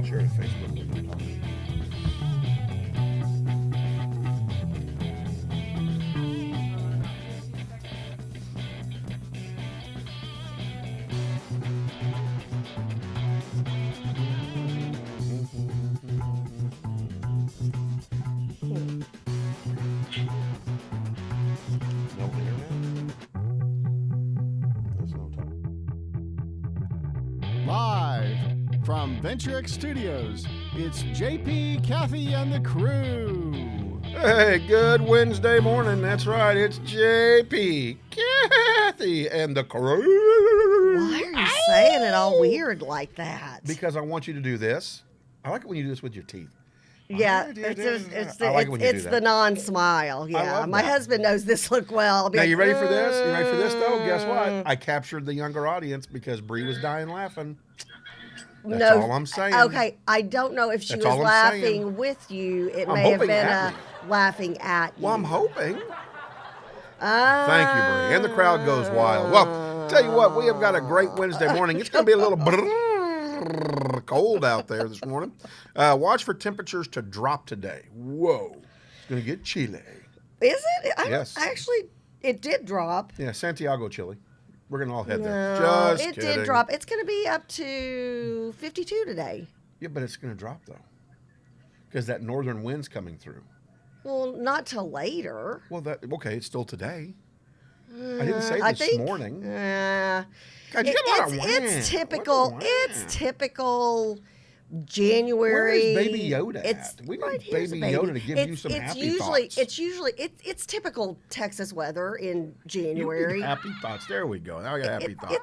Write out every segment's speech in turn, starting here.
share it to Facebook with my talk. Live from Venturex Studios, it's JP, Kathy, and the crew. Hey, good Wednesday morning. That's right, it's JP, Kathy, and the crew. Why are you saying it all weird like that? Because I want you to do this. I like it when you do this with your teeth. Yeah, it's the non-smile. Yeah, my husband knows this look well. Now, you ready for this? You ready for this, though? Guess what? I captured the younger audience because Bree was dying laughing. That's all I'm saying. Okay, I don't know if she was laughing with you. It may have been laughing at you. Well, I'm hoping. Thank you, Bree. And the crowd goes wild. Well, tell you what, we have got a great Wednesday morning. It's going to be a little cold out there this morning. Watch for temperatures to drop today. Whoa. It's going to get chilly. Is it? Yes. Actually, it did drop. Yeah, Santiago chilly. We're going to all head there. Just kidding. It did drop. It's going to be up to 52 today. Yeah, but it's going to drop, though, because that northern wind's coming through. Well, not till later. Well, okay, it's still today. I didn't say this morning. God, it's typical. It's typical January. Where is Baby Yoda at? We need Baby Yoda to give you some happy thoughts. It's typical Texas weather in January. Happy thoughts. There we go. Now I got happy thoughts.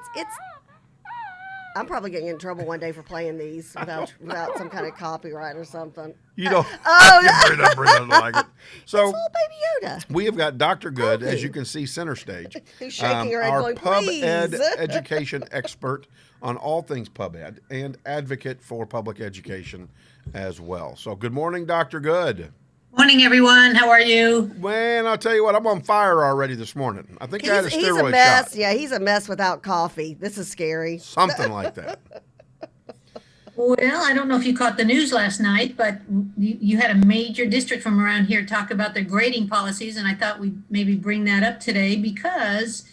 I'm probably getting in trouble one day for playing these without some kind of copyright or something. You don't. Oh, like it. So, it's all Baby Yoda. We have got Dr. Good, as you can see, center stage. Who's shaking her head our going, pub please. ed education expert on all things pub ed and advocate for public education as well. So, good morning, Dr. Good. Morning, everyone. How are you? Man, I'll tell you what, I'm on fire already this morning. I think I had a steroid He's a mess. shot. Yeah, he's a mess without coffee. This is scary. Something like that. Well, I don't know if you caught the news last night, but you had a major district from around here talk about their grading policies, and I thought we'd maybe bring that up today because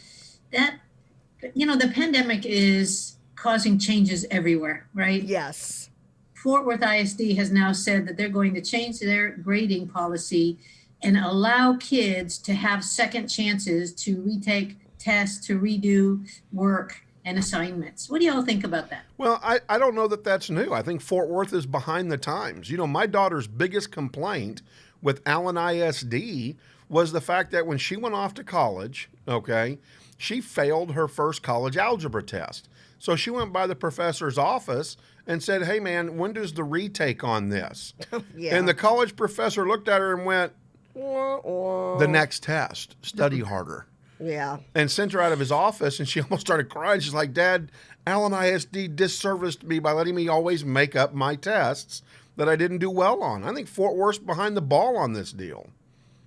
the pandemic is causing changes everywhere, right? Yes. Fort Worth ISD has now said that they're going to change their grading policy and allow kids to have second chances to retake tests, to redo work and assignments. What do y'all think about that? Well, I don't know that that's new. I think Fort Worth is behind the times. You know, my daughter's biggest complaint with Allen ISD was the fact that when she went off to college, okay, she failed her first college algebra test. So she went by the professor's office and said, hey, man, when does the retake on this? Yeah. And the college professor looked at her and went, the next test, study harder. Yeah. And sent her out of his office, and she almost started crying. She's like, Dad, Allen ISD disserviced me by letting me always make up my tests that I didn't do well on. I think Fort Worth's behind the ball on this deal.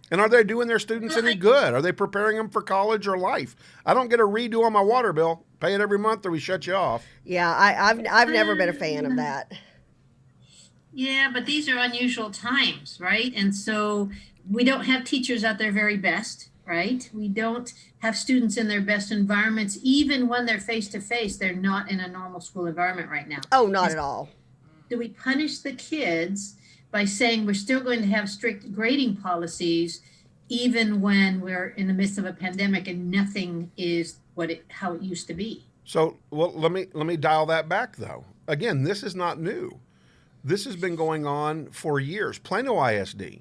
And are they doing their students any good? Are they preparing them for college or life? I don't get a redo on my water bill. Pay it every month or we shut you off. Yeah, I've never been a fan of that. Yeah, but these are unusual times, right? And so we don't have teachers at their very best, right? We don't have students in their best environments. Even when they're face-to-face, they're not in a normal school environment right now. Oh, not at all. Do we punish the kids by saying we're still going to have strict grading policies even when we're in the midst of a pandemic and nothing is how it used to be? So, well, let me dial that back, though. Again, this is not new. This has been going on for years. Plano ISD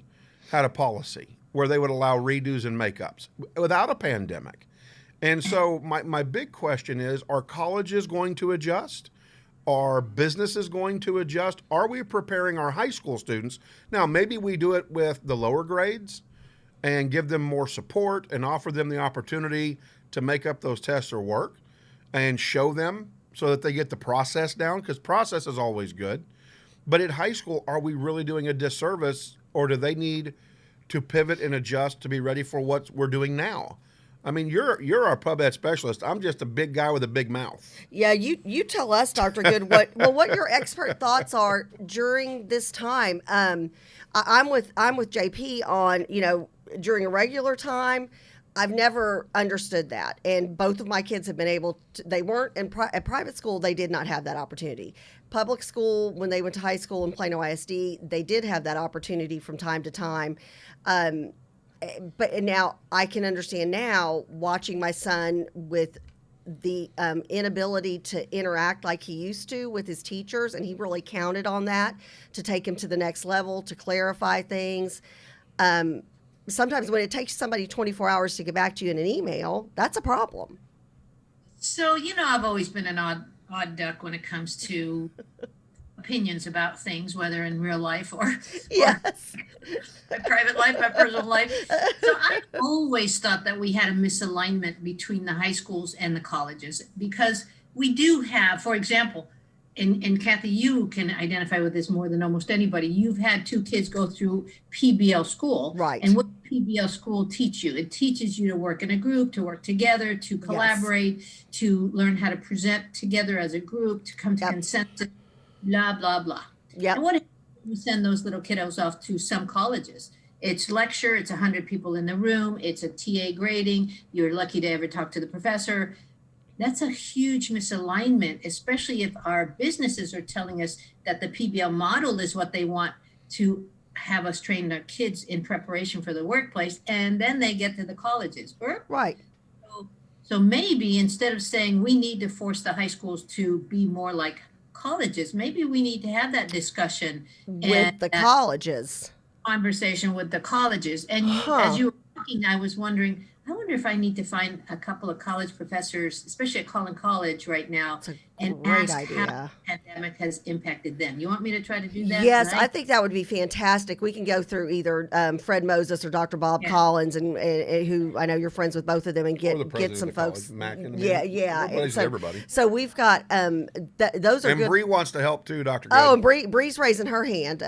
had a policy where they would allow redos and makeups without a pandemic. And so my big question is, are colleges going to adjust? Are businesses going to adjust? Are we preparing our high school students? Now, maybe we do it with the lower grades and give them more support and offer them the opportunity to make up those tests or work and show them so that they get the process down, because process is always good. But at high school, are we really doing a disservice, or do they need to pivot and adjust to be ready for what we're doing now? I mean, you're our pub ed specialist. I'm just a big guy with a big mouth. Yeah, you tell us, Dr. Good, what your expert thoughts are during this time. I'm with JP on, during a regular time. I've never understood that, and both of my kids have been able to. They weren't at private school. They did not have that opportunity. Public school, when they went to high school in Plano ISD, they did have that opportunity from time to time. But now I can understand now, watching my son with the inability to interact like he used to with his teachers, and he really counted on that to take him to the next level, to clarify things. Sometimes when it takes somebody 24 hours to get back to you in an email, that's a problem. So, I've always been an odd duck when it comes to opinions about things, whether in real life or Yes. my private life, my personal life. So I always thought that we had a misalignment between the high schools and the colleges, because we do have, for example, and Kathy, you can identify with this more than almost anybody. You've had two kids go through PBL school. Right. And what does PBL school teach you? It teaches you to work in a group, to work together, to collaborate, to learn how to present together as a group, to come to consensus, blah, blah, blah. Yeah. And what if we send those little kiddos off to some colleges? It's lecture, it's 100 people in the room, it's a TA grading, you're lucky to ever talk to the professor. That's a huge misalignment, especially if our businesses are telling us that the PBL model is what they want to have us train their kids in preparation for the workplace, and then they get to the colleges. Right. So maybe instead of saying we need to force the high schools to be more like colleges, maybe we need to have that discussion With the colleges. Conversation with the colleges. And as you were talking, I was wondering, I wonder if I need to find a couple of college professors, especially at Collin College right now, and great ask idea. how the pandemic has impacted them. You want me to try to do that? Yes, tonight? I think that would be fantastic. We can go through either Fred Moses or Dr. Bob Collins, and who I know you're friends with both of them, and get some folks. Yeah. Everybody's everybody. So we've got those are And good. Bree wants to help too, Dr. Good. Oh, and Bree's raising her hand.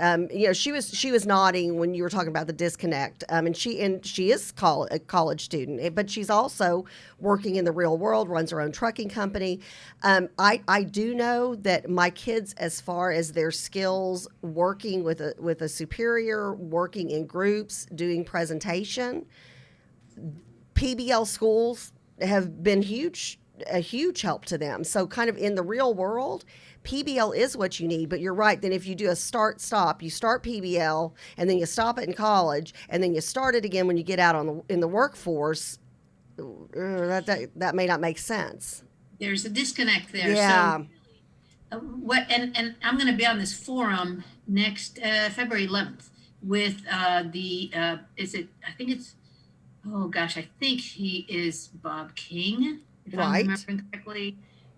She was nodding when you were talking about the disconnect. And she is a college student, but she's also working in the real world, runs her own trucking company. I do know that my kids, as far as their skills working with a superior, working in groups, doing presentation, PBL schools have been a huge help to them. So kind of in the real world, PBL is what you need. But you're right. Then if you do a stop, you start PBL and then you stop it in college and then you start it again when you get out in the workforce, that may not make sense. There's a disconnect there. Yeah. So, and I'm going to be on this forum next February 11th with I think he is Bob King, if I'm remembering correctly,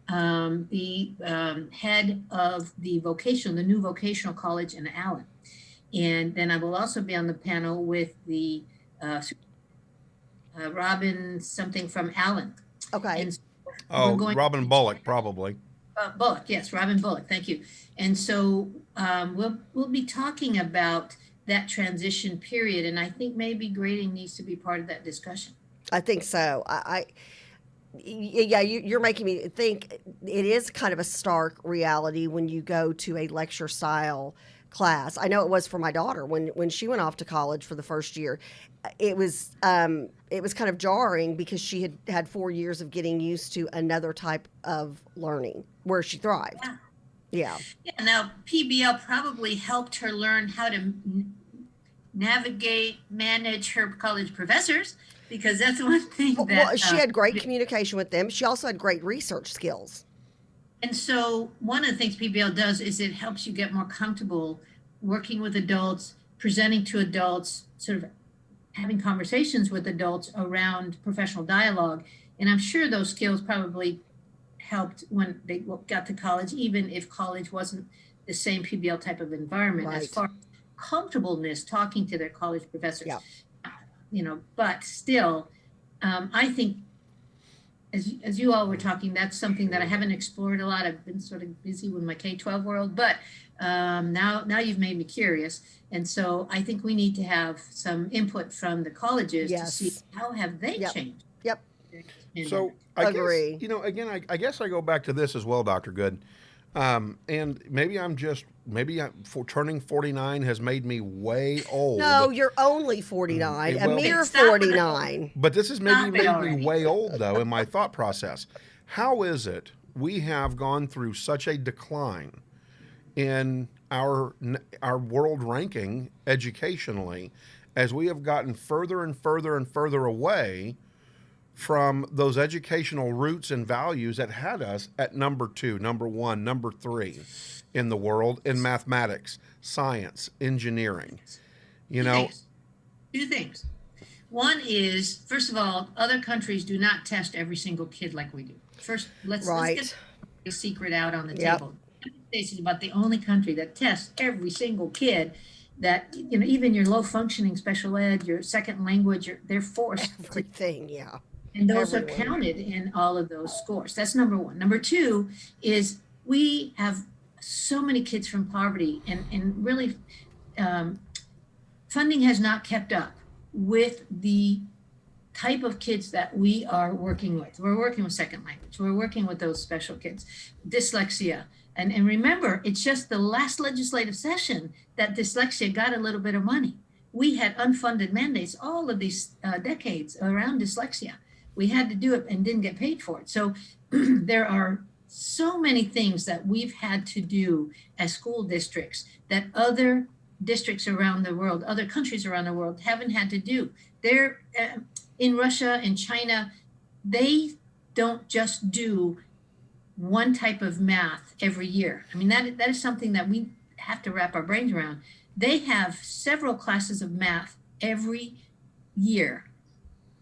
the head of the new vocational college in Allen. And then I will also be on the panel with the Robin something from Allen. Okay. And Robin Bullock, probably. Bullock, yes, Robin Bullock, thank you. And so we'll be talking about that transition period, and I think maybe grading needs to be part of that discussion. I think so. You're making me think. It is kind of a stark reality when you go to a lecture style class. I know it was for my daughter when she went off to college for the first year. It was kind of jarring because she had 4 years of getting used to another type of learning where she thrived. Yeah. Now PBL probably helped her learn how to manage her college professors, because that's one thing that well, she had great communication with them. She also had great research skills. And so one of the things PBL does is it helps you get more comfortable working with adults, presenting to adults, sort of having conversations with adults around professional dialogue. And I'm sure those skills probably helped when they got to college, even if college wasn't the same PBL type of environment, as far as comfortableness talking to their college professors. Yeah. But still, I think as you all were talking, that's something that I haven't explored a lot. I've been sort of busy with my K-12 world, but now you've made me curious. And so I think we need to have some input from the colleges to see how have they changed. Yep. So I Agree. guess, again, I guess I go back to this as well, Dr. Good. And maybe turning 49 has made me way old. No, you're only 49, a well- mere Stop it. 49. But this has maybe Stop it made me already. way old, though, in my thought process. How is it we have gone through such a decline in our world ranking educationally as we have gotten further and further and further away from those educational roots and values that had us at number 2, number 1, number 3 in the world in mathematics, science, engineering? Two things. One is, first of all, other countries do not test every single kid like we do. First, let's get the secret out on the Yep. table. The United States is about the only country that tests every single kid. That even your low functioning special ed, your second language, they're forced to, Everything, yeah. and those are everyone. counted in all of those scores. That's number one. Number two is we have so many kids from poverty, and really funding has not kept up with the type of kids that we are working with. We're working with second language. We're working with those special kids, dyslexia. And remember, it's just the last legislative session that dyslexia got a little bit of money. We had unfunded mandates all of these decades around dyslexia. We had to do it and didn't get paid for it. So there are so many things that we've had to do as school districts that other districts around the world, other countries around the world haven't had to do. They're in Russia and China, they don't just do one type of math every year. I mean, that is something that we have to wrap our brains around. They have several classes of math every year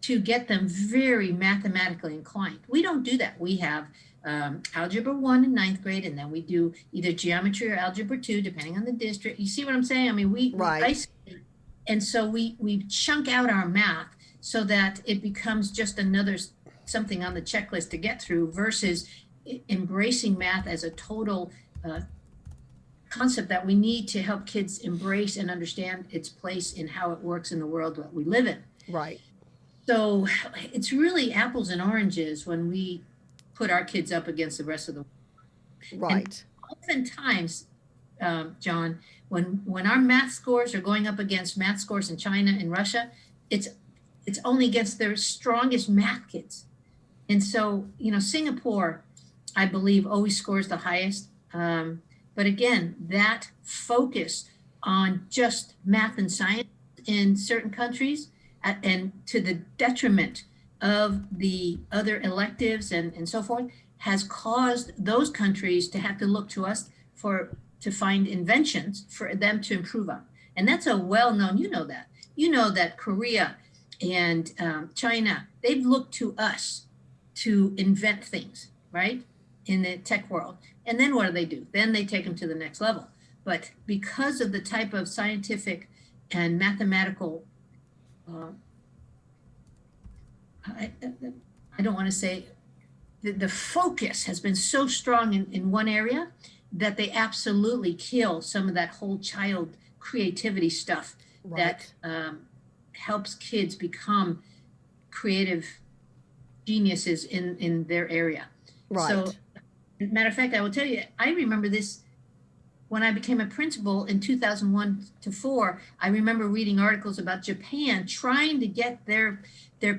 to get them very mathematically inclined. We don't do that. We have algebra 1 in ninth grade, and then we do either geometry or algebra 2, depending on the district. You see what I'm saying? I mean, we isolate, and so we chunk out our math so that it becomes just another something on the checklist to get through versus embracing math as a total concept that we need to help kids embrace and understand its place in how it works in the world that we live in. Right. So it's really apples and oranges when we put our kids up against the rest of the world. Right. And oftentimes, John, when our math scores are going up against math scores in China and Russia, it's only against their strongest math kids. And so, Singapore, I believe, always scores the highest. But again, that focus on just math and science in certain countries and to the detriment of the other electives and so forth has caused those countries to have to look to us to find inventions for them to improve on. And that's a well-known, that Korea and China, they've looked to us to invent things, right? In the tech world. And then what do? Then they take them to the next level. But because of the type of scientific and mathematical, I don't want to say, the focus has been so strong in one area that they absolutely kill some of that whole child creativity stuff that helps kids become creative geniuses in their area. Right. So, matter of fact, I will tell you, I remember this when I became a principal in 2001 to 4. I remember reading articles about Japan trying to get their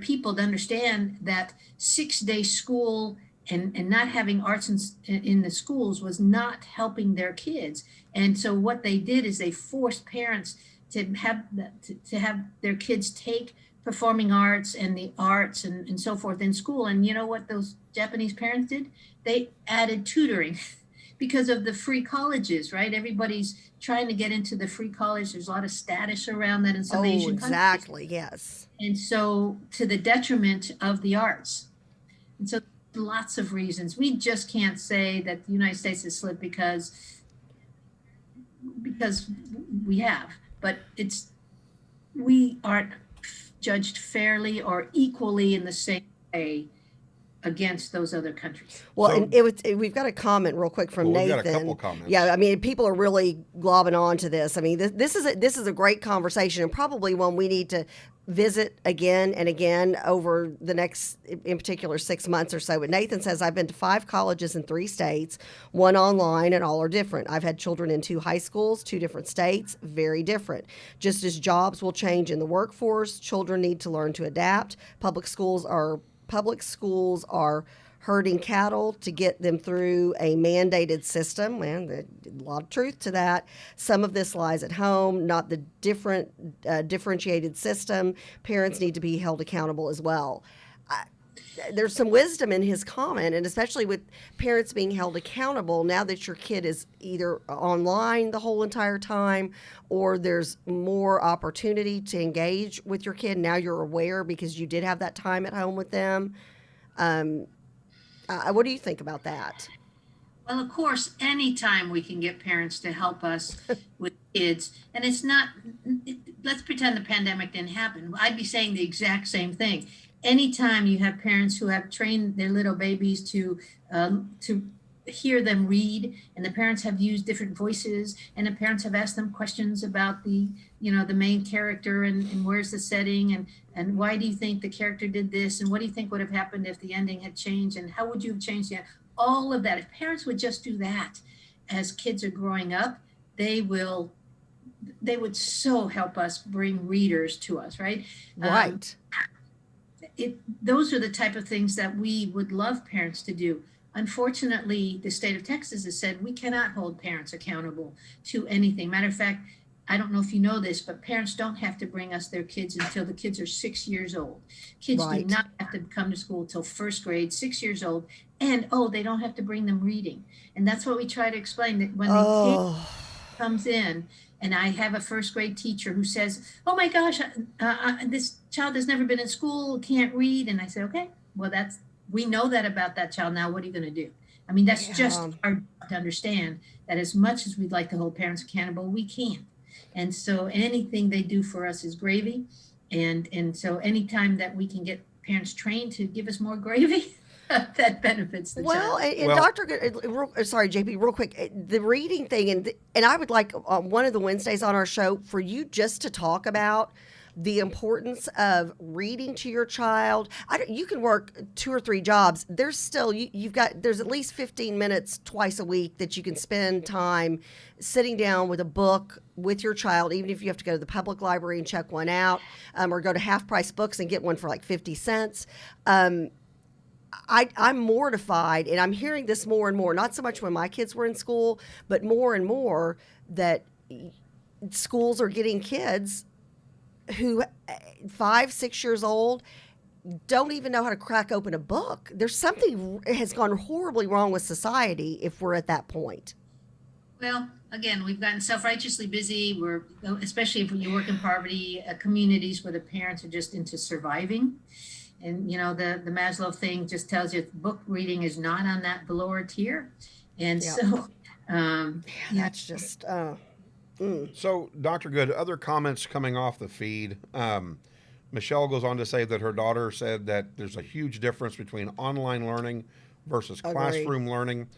people to understand that 6-day school and not having arts in the schools was not helping their kids. And so what they did is they forced parents to have their kids take performing arts and the arts and so forth in school. And you know what those Japanese parents did? They added tutoring because of the free colleges, right? Everybody's trying to get into the free college. There's a lot of status around that in some Asian countries. Exactly, yes. And so to the detriment of the arts. And so lots of reasons. We just can't say that the United States has slipped because we have, but we aren't judged fairly or equally in the same way against those other countries. Well, So- and we've got a comment real quick from Well, we've Nathan. got a couple comments. Yeah, I mean, people are really globbing on to this. I mean, this is a great conversation and probably one we need to visit again and again over the next, in particular, 6 months or so. But Nathan says, I've been to 5 colleges in 3 states, 1 online, and all are different. I've had children in 2 high schools, 2 different states, very different. Just as jobs will change in the workforce, children need to learn to adapt. Public schools are herding cattle to get them through a mandated system. Man, there's a lot of truth to that. Some of this lies at home, not the differentiated system. Parents need to be held accountable as well. There's some wisdom in his comment, and especially with parents being held accountable now that your kid is either online the whole entire time or there's more opportunity to engage with your kid. Now you're aware because you did have that time at home with them. What do you think about that? Well, of course, anytime we can get parents to help us with kids, and it's not, let's pretend the pandemic didn't happen. I'd be saying the exact same thing. Anytime you have parents who have trained their little babies to hear them read, and the parents have used different voices, and the parents have asked them questions about the main character and where's the setting, and why do you think the character did this, and what do you think would have happened if the ending had changed, and how would you have changed it? All of that. If parents would just do that as kids are growing up, they would so help us bring readers to us, right? Right. Those are the type of things that we would love parents to do. Unfortunately, the state of Texas has said we cannot hold parents accountable to anything. Matter of fact, I don't know if you know this, but parents don't have to bring us their kids until the kids are 6 years old. Kids Right. do not have to come to school till 1st grade, 6 years old, and they don't have to bring them reading. And that's what we try to explain, that when the kid comes in, and I have a 1st grade teacher who says, oh my gosh, this child has never been in school, can't read. And I say, okay, well, we know that about that child. Now, what are you going to do? I mean, that's just hard to understand, that as much as we'd like to hold parents accountable, we can't. And so anything they do for us is gravy. And so anytime that we can get parents trained to give us more gravy, that benefits the child. And Dr. Good, sorry, JP, real quick, the reading thing, and I would like one of the Wednesdays on our show for you just to talk about the importance of reading to your child. You can work 2 or 3 jobs. There's still, there's at least 15 minutes twice a week that you can spend time sitting down with a book with your child, even if you have to go to the public library and check one out, or go to Half Price Books and get one for like 50 cents. I'm mortified, and I'm hearing this more and more, not so much when my kids were in school, but more and more that schools are getting kids who 5, 6 years old don't even know how to crack open a book. There's something has gone horribly wrong with society if we're at that point. Well, again, we've gotten self-righteously busy. Especially if you work in poverty communities where the parents are just into surviving. And, the Maslow thing just tells you book reading is not on that lower tier. And so, that's just... So, Dr. Good, other comments coming off the feed. Michelle goes on to say that her daughter said that there's a huge difference between online learning versus classroom learning.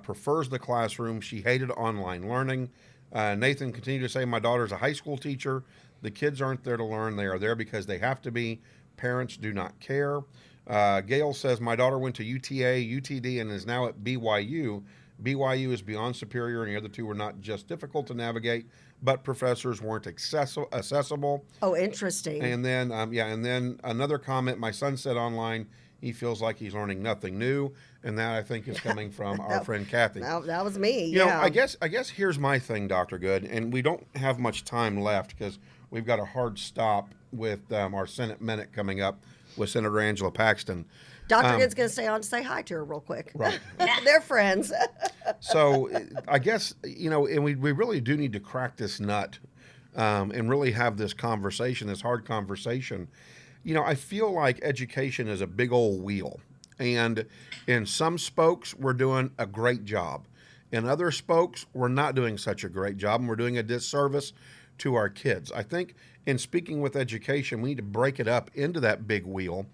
Prefers the classroom. She hated online learning. Nathan continued to say, my daughter's a high school teacher. The kids aren't there to learn. They are there because they have to be. Parents do not care. Gail says, my daughter went to UTA, UTD, and is now at BYU. BYU is beyond superior, and the other 2 were not just difficult to navigate, but professors weren't accessible. Oh, interesting. And then, and then another comment, my son said online, he feels like he's learning nothing new, and that I think is coming from our friend Kathy. That was me, You know, I guess here's my thing, Dr. Good, and we don't have much time left because we've got a hard stop with our Senate Minute coming up with Senator Angela Paxton. Dr. Good's going to stay on to say hi to her real quick. Right. They're friends. So I guess, and we really do need to crack this nut and really have this conversation, this hard conversation. I feel like education is a big old wheel. And in some spokes, we're doing a great job. In other spokes, we're not doing such a great job, and we're doing a disservice to our kids. I think in speaking with education, we need to break it up into that big wheel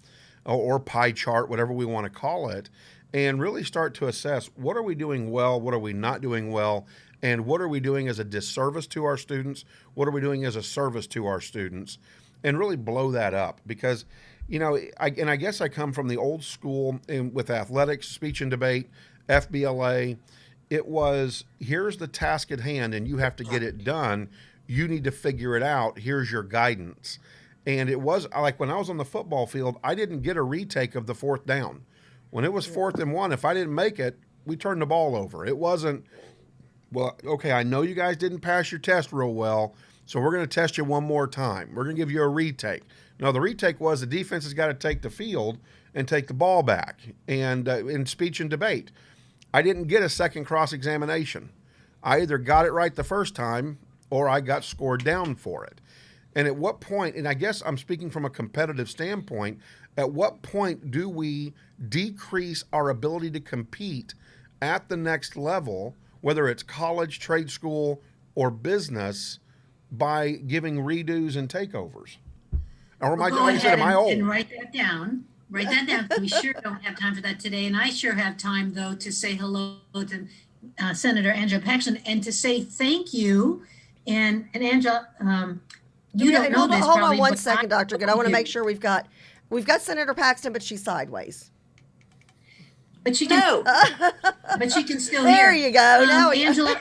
or pie chart, whatever we want to call it, and really start to assess what are we doing well, what are we not doing well, and what are we doing as a disservice to our students, what are we doing as a service to our students, and really blow that up because, I guess I come from the old school with athletics, speech and debate, FBLA. It was, here's the task at hand and you have to get it done. You need to figure it out. Here's your guidance. And it was like when I was on the football field, I didn't get a retake of the 4th down. When it was 4th and 1, if I didn't make it, we turned the ball over. It wasn't, well, okay, I know you guys didn't pass your test real well, so we're going to test you one more time. We're going to give you a retake. No, the retake was the defense has got to take the field and take the ball back. And in speech and debate, I didn't get a second cross-examination. I either got it right the first time or I got scored down for it. And at what point, and I guess I'm speaking from a competitive standpoint, at what point do we decrease our ability to compete at the next level, whether it's college, trade school, or business, by giving redos and takeovers? Or am am I old? And write that down. Write that down. We sure don't have time for that today. And I sure have time, though, to say hello to Senator Angela Paxton and to say thank you. And Angela, you don't know this. Hold on one second, Dr. Good. I want to make sure we've got Senator Paxton, but she's sideways. But she can, but she can still there hear. You go. Now, Angela,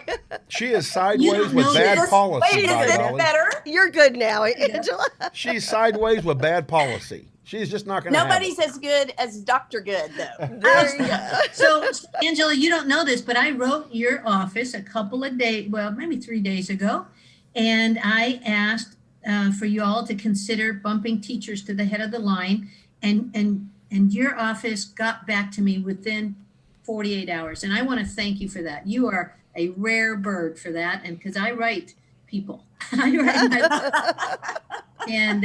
she is sideways with bad policy. Wait, is it better? You're good now, Angela. She's sideways with bad policy. She's just not going to. Nobody's as good as Dr. Good, though. There you go. So, Angela, you don't know this, but I wrote your office a couple of days, well, maybe 3 days ago, and I asked for you all to consider bumping teachers to the head of the line, and your office got back to me within 48 hours. And I want to thank you for that. You are a rare bird for that. And because I write people, and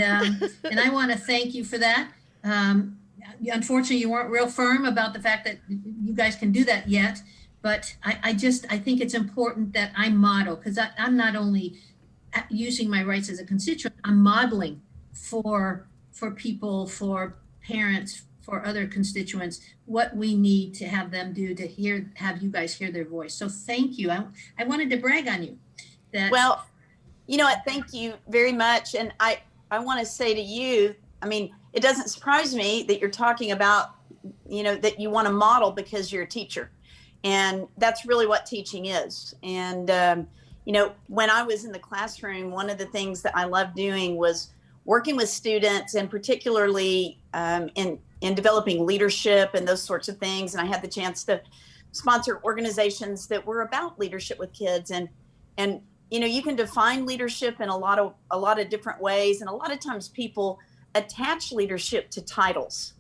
I want to thank you for that. Unfortunately, you weren't real firm about the fact that you guys can do that yet. But I think it's important that I model, because I'm not only using my rights as a constituent, I'm modeling for people, for parents, for other constituents, what we need to have them do to have you guys hear their voice. So thank you. I wanted to brag on you. Well, you know what? Thank you very much. And I want to say to you, I mean, it doesn't surprise me that you're talking about, that you want to model because you're a teacher. And that's really what teaching is. And, when I was in the classroom, one of the things that I loved doing was working with students, and particularly in developing leadership and those sorts of things. And I had the chance to sponsor organizations that were about leadership with kids. And you can define leadership in a lot of different ways. And a lot of times people attach leadership to titles.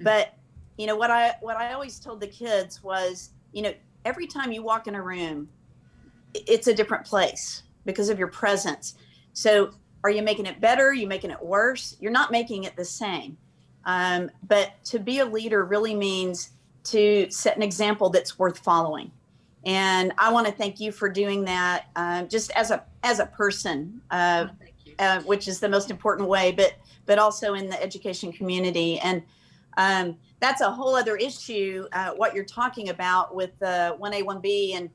But what I always told the kids was, every time you walk in a room, it's a different place because of your presence. So are you making it better? Are you making it worse? You're not making it the same. But to be a leader really means to set an example that's worth following. And I want to thank you for doing that, just as a person, which is the most important way, but also in the education community. And that's a whole other issue, what you're talking about with 1A, 1B. And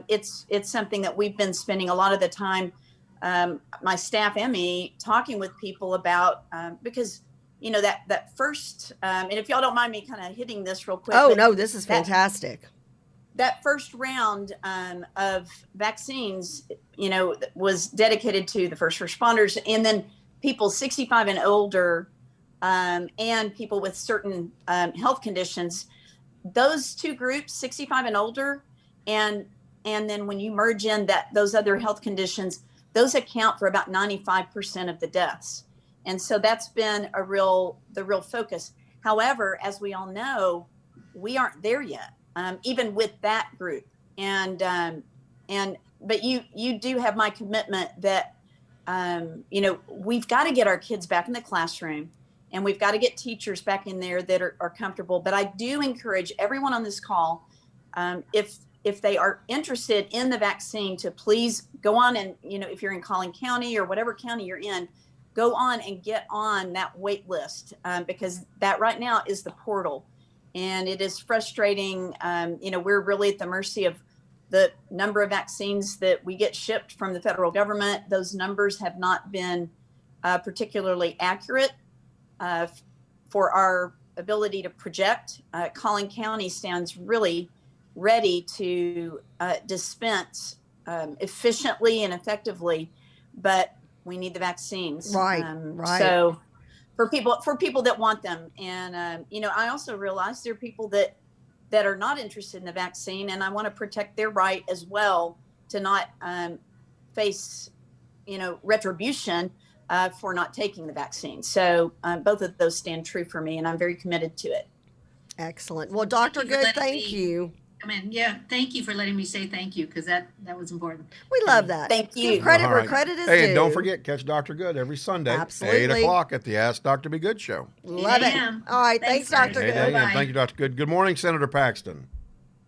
it's something that we've been spending a lot of the time, my staff and me, talking with people about, because that first, and if y'all don't mind me kind of hitting this real quick. Oh, no, this is fantastic. That first round of vaccines, was dedicated to the first responders, and then people 65 and older, and people with certain health conditions. Those two groups, 65 and older, and then when you merge in those other health conditions, those account for about 95% of the deaths. And so that's been the real focus. However, as we all know, we aren't there yet, even with that group. But you do have my commitment that, we've got to get our kids back in the classroom, and we've got to get teachers back in there that are comfortable. But I do encourage everyone on this call, if they are interested in the vaccine, to please go on and, if you're in Collin County or whatever county you're in, go on and get on that wait list, because that right now is the portal. And it is frustrating. We're really at the mercy of the number of vaccines that we get shipped from the federal government. Those numbers have not been particularly accurate for our ability to project. Collin County stands really ready to dispense efficiently and effectively, but we need the vaccines. Right. So for people that want them, and I also realize there are people that are not interested in the vaccine, and I want to protect their right as well to not face retribution for not taking the vaccine. So both of those stand true for me, and I'm very committed to it. Excellent. Well, Dr. Good, thank you. Yeah, thank you for letting me say thank you, because that was important. We love that. Thank you. Give credit All where right. credit is Hey, due. and don't forget, catch Dr. Good every Sunday, Absolutely. 8 o'clock at the Ask Dr. Be Good show. Love it. AM. All right. Thanks, Thanks, Dr. guys. Good. Bye-bye. Thank you, Dr. Good. Good morning, Senator Paxton.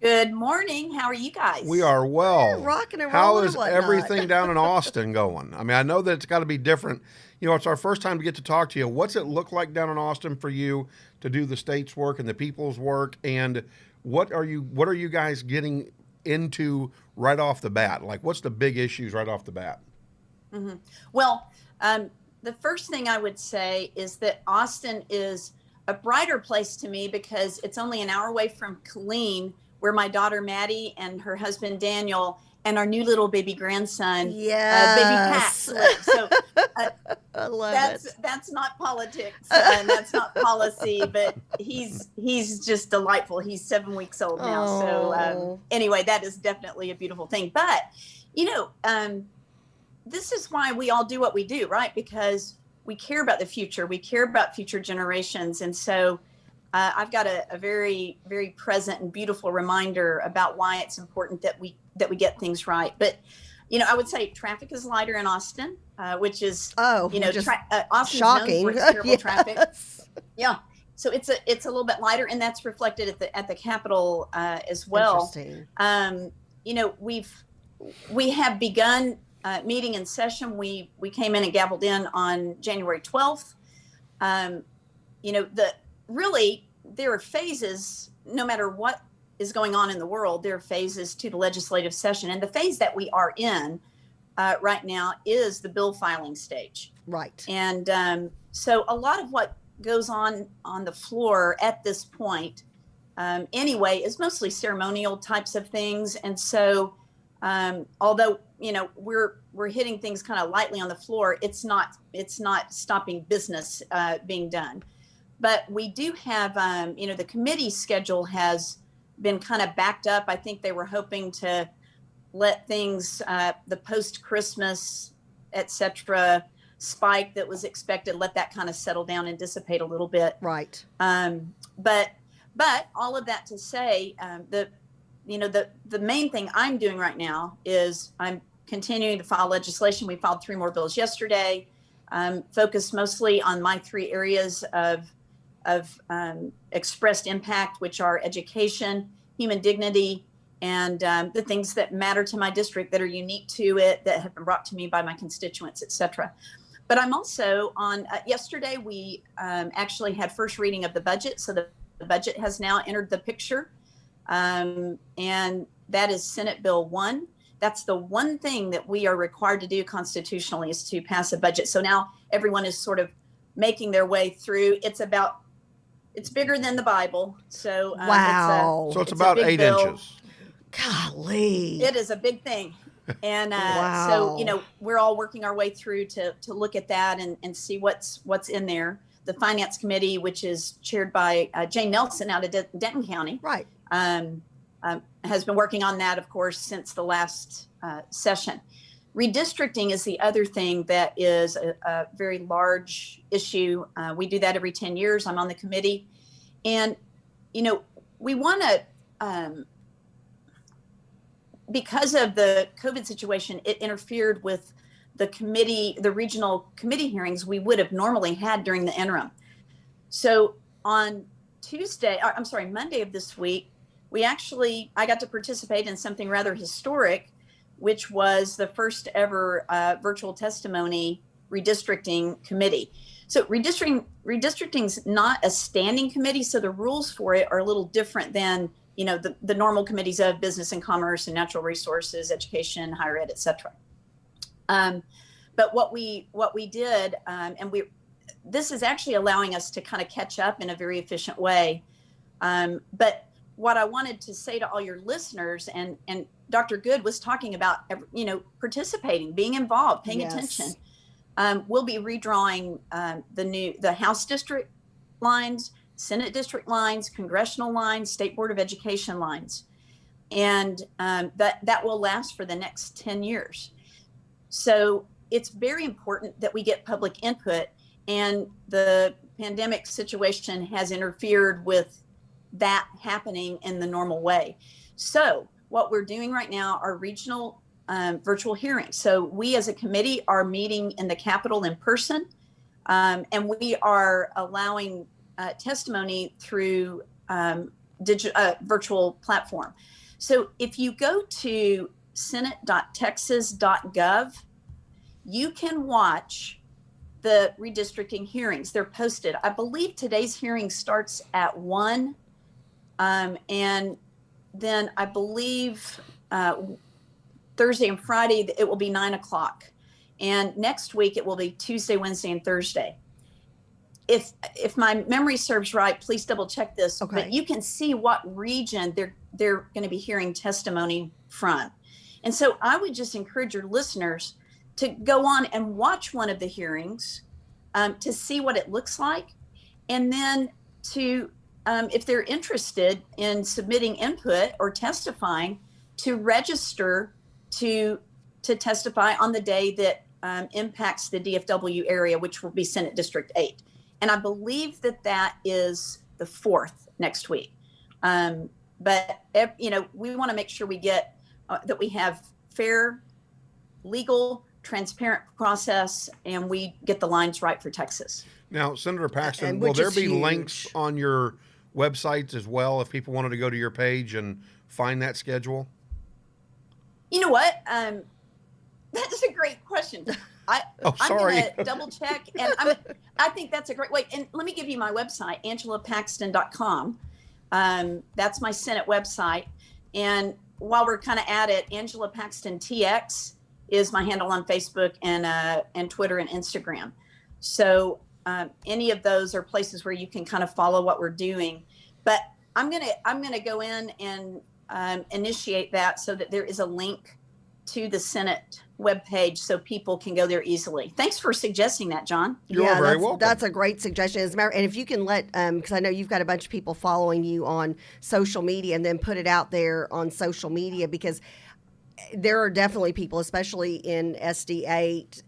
Good morning. How are you guys? We are well. Yeah, rocking and How rolling is and whatnot. everything down in Austin going? I mean, I know that it's got to be different. It's our first time to get to talk to you. What's it look like down in Austin for you to do the state's work and the people's work? And what are you guys getting into right off the bat? Like, what's the big issues right off the bat? Mm-hmm. Well, the first thing I would say is that Austin is a brighter place to me because it's only an hour away from Killeen, where my daughter Maddie and her husband Daniel and our new little baby grandson, baby Pat, live. So I love it. that's not politics and that's not policy, but he's just delightful. He's 7 weeks old now. So anyway, that is definitely a beautiful thing. But this is why we all do what we do, right? Because we care about the future. We care about future generations. And so I've got a very, very present and beautiful reminder about why it's important that we get things right. But, I would say traffic is lighter in Austin, which is, just Austin's shocking. known for its terrible Yes. traffic. Yeah. So it's a little bit lighter, and that's reflected at the Capitol as well. Interesting. We have begun meeting in session. We came in and gavelled in on January 12th. Really, there are phases, no matter what is going on in the world, there are phases to the legislative session. And the phase that we are in right now is the bill filing stage. Right. And so a lot of what goes on the floor at this point, anyway, is mostly ceremonial types of things. And so although, we're hitting things kind of lightly on the floor, it's not stopping business being done. But we do have, the committee schedule has been kind of backed up. I think they were hoping to let things, the post-Christmas, et cetera, spike that was expected, let that kind of settle down and dissipate a little bit. Right. But all of that to say, the main thing I'm doing right now is I'm continuing to file legislation. We filed 3 more bills yesterday, focused mostly on my 3 areas of expressed impact, which are education, human dignity, and the things that matter to my district that are unique to it, that have been brought to me by my constituents, et cetera. But I'm also on, yesterday we actually had first reading of the budget. So the budget has now entered the picture. And that is Senate Bill 1. That's the one thing that we are required to do constitutionally, is to pass a budget. So now everyone is sort of making their way through. It's bigger than the Bible. So wow. So it's about 8 inches. Golly. It is a big thing. And wow. So, we're all working our way through to look at that and see what's in there. The Finance Committee, which is chaired by Jane Nelson out of Denton County, right, has been working on that, of course, since the last session. Redistricting is the other thing that is a very large issue. We do that every 10 years. I'm on the committee. And, we want to, because of the COVID situation, it interfered with the regional committee hearings we would have normally had during the interim. So on Monday of this week, I got to participate in something rather historic, which was the first ever virtual testimony redistricting committee. So redistricting's not a standing committee, so the rules for it are a little different than the normal committees of business and commerce and natural resources, education, higher ed, et cetera. But what we did, this is actually allowing us to kind of catch up in a very efficient way. But what I wanted to say to all your listeners, and Dr. Good was talking about, participating, being involved, paying attention. We'll be redrawing the House district lines, Senate district lines, congressional lines, State Board of Education lines. And that will last for the next 10 years. So it's very important that we get public input, and the pandemic situation has interfered with that happening in the normal way. So what we're doing right now are regional virtual hearings. So we as a committee are meeting in the Capitol in person, and we are allowing testimony through virtual platform. So if you go to senate.texas.gov, you can watch the redistricting hearings. They're posted. I believe today's hearing starts at 1, and then I believe Thursday and Friday it will be 9 o'clock, and next week it will be Tuesday, Wednesday, and Thursday. If my memory serves right, please double check this. Okay. But you can see what region they're going to be hearing testimony from. And so I would just encourage your listeners to go on and watch one of the hearings to see what it looks like. And then to, if they're interested in submitting input or testifying, to register to testify on the day that impacts the DFW area, which will be Senate District 8. And I believe that is the 4th next week. But, we want to make sure we get that we have fair, legal, transparent process, and we get the lines right for Texas. Now, Senator Paxton, will there be links on your websites as well if people wanted to go to your page and find that schedule? You know what? That's a great question. I'm going to double check, and I think that's a great way. And let me give you my website, angelapaxton.com. That's my Senate website. And while we're kind of at it, Angela Paxton TX is my handle on Facebook and Twitter and Instagram. So any of those are places where you can kind of follow what we're doing. But I'm gonna go in and initiate that so that there is a link to the Senate webpage so people can go there easily. Thanks for suggesting that, John. You're very welcome. That's a great suggestion. As a matter, and if you can let, because I know you've got a bunch of people following you on social media, and then put it out there on social media, because there are definitely people, especially in SD8,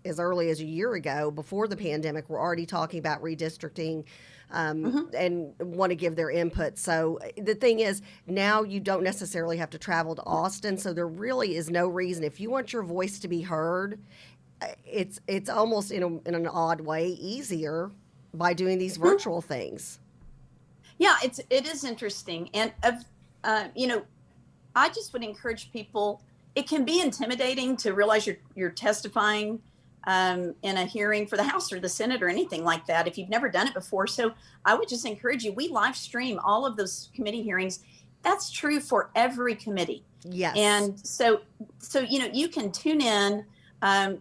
as early as a year ago, before the pandemic, we're already talking about redistricting. And want to give their input. So the thing is, now you don't necessarily have to travel to Austin. So there really is no reason, if you want your voice to be heard, it's almost in an odd way easier by doing these virtual things. Yeah, it is interesting. And, I just would encourage people, it can be intimidating to realize you're testifying in a hearing for the House or the Senate or anything like that if you've never done it before. So I would just encourage you, we live stream all of those committee hearings. That's true for every committee. Yes. And so you can tune in,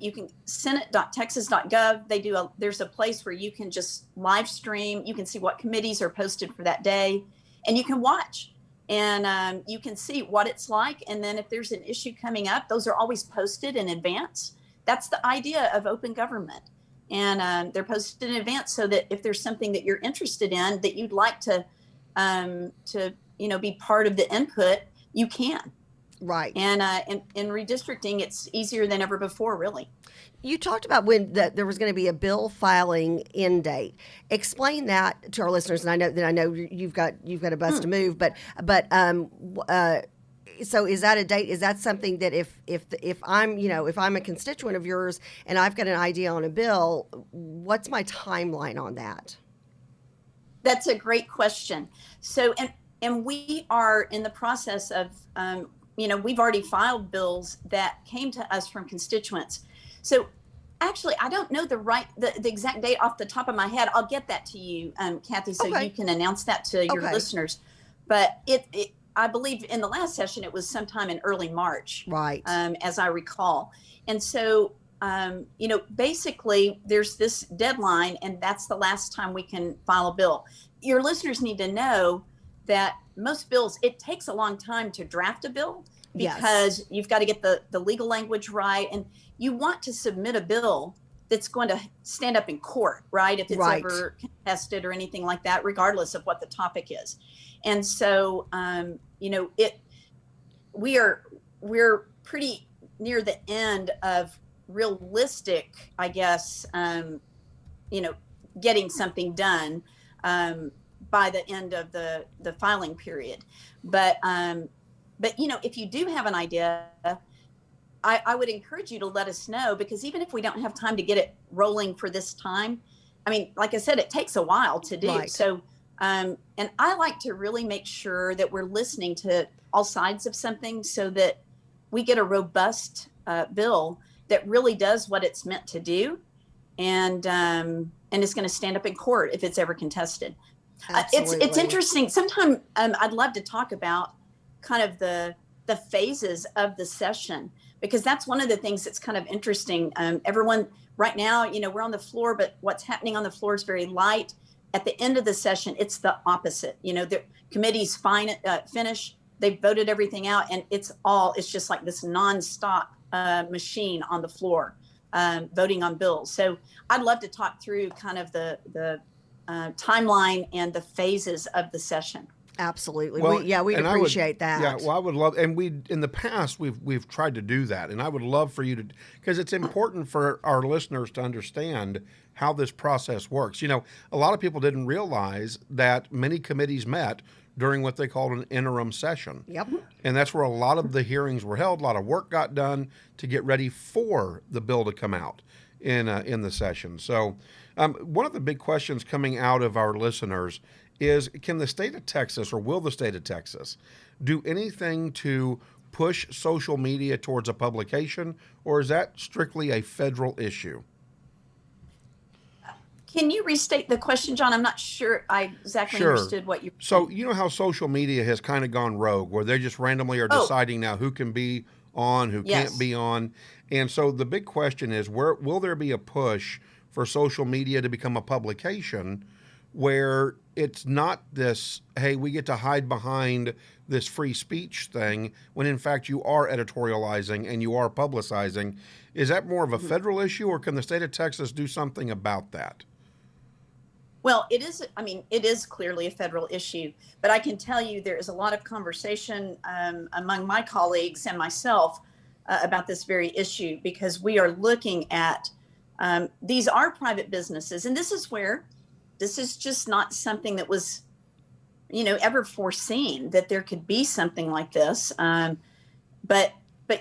you can senate.texas.gov. There's a place where you can just live stream. You can see what committees are posted for that day, and you can watch, and you can see what it's like. And then if there's an issue coming up, those are always posted in advance. That's the idea of open government. And they're posted in advance so that if there's something that you're interested in that you'd like to be part of the input, you can. Right. And in redistricting, it's easier than ever before, really. You talked about when there was going to be a bill filing end date. Explain that to our listeners. And I know you've got a bus to move, but so is that a date? Is that something that if I'm a constituent of yours and I've got an idea on a bill, what's my timeline on that? That's a great question. So, and we are in the process of, we've already filed bills that came to us from constituents. So actually, I don't know the exact date off the top of my head. I'll get that to you, Kathy, so you can announce that to your listeners. But I believe in the last session, it was sometime in early March, Right. as I recall. And so, basically there's this deadline, and that's the last time we can file a bill. Your listeners need to know that most bills, it takes a long time to draft a bill because you've got to get the legal language right. And you want to submit a bill that's going to stand up in court, right? If it's ever contested or anything like that, regardless of what the topic is. And so, we're pretty near the end of realistic, I guess, getting something done by the end of the filing period. But if you do have an idea, I would encourage you to let us know, because even if we don't have time to get it rolling for this time, I mean, like I said, it takes a while to do. Right. So, and I like to really make sure that we're listening to all sides of something so that we get a robust bill that really does what it's meant to do, and is going to stand up in court if it's ever contested. It's interesting. Sometime I'd love to talk about kind of the phases of the session, because that's one of the things that's kind of interesting. Everyone right now, we're on the floor, but what's happening on the floor is very light. At the end of the session, it's the opposite. The committee's finished. They've voted everything out, and it's just like this nonstop machine on the floor, voting on bills. So I'd love to talk through kind of the timeline and the phases of the session. Absolutely. Well, we'd appreciate that. Yeah, well, I would love, and in the past we've tried to do that, and I would love for you to, because it's important for our listeners to understand how this process works. A lot of people didn't realize that many committees met during what they called an interim session. Yep. And that's where a lot of the hearings were held. A lot of work got done to get ready for the bill to come out in the session. So one of the big questions coming out of our listeners is, can the state of Texas, or will the state of Texas, do anything to push social media towards a publication, or is that strictly a federal issue? Can you restate the question, John? I'm not sure I exactly understood what you were So saying. you know how social media has kind of gone rogue, where they just randomly are deciding now who can be on, who can't be on. And so the big question is, will there be a push for social media to become a publication where it's not this, hey, we get to hide behind this free speech thing, when in fact you are editorializing and you are publicizing? Is that more of a federal issue, or can the state of Texas do something about that? Well, it is clearly a federal issue, but I can tell you there is a lot of conversation among my colleagues and myself about this very issue, because we are looking at, these are private businesses, and this is just not something that was, ever foreseen, that there could be something like this. But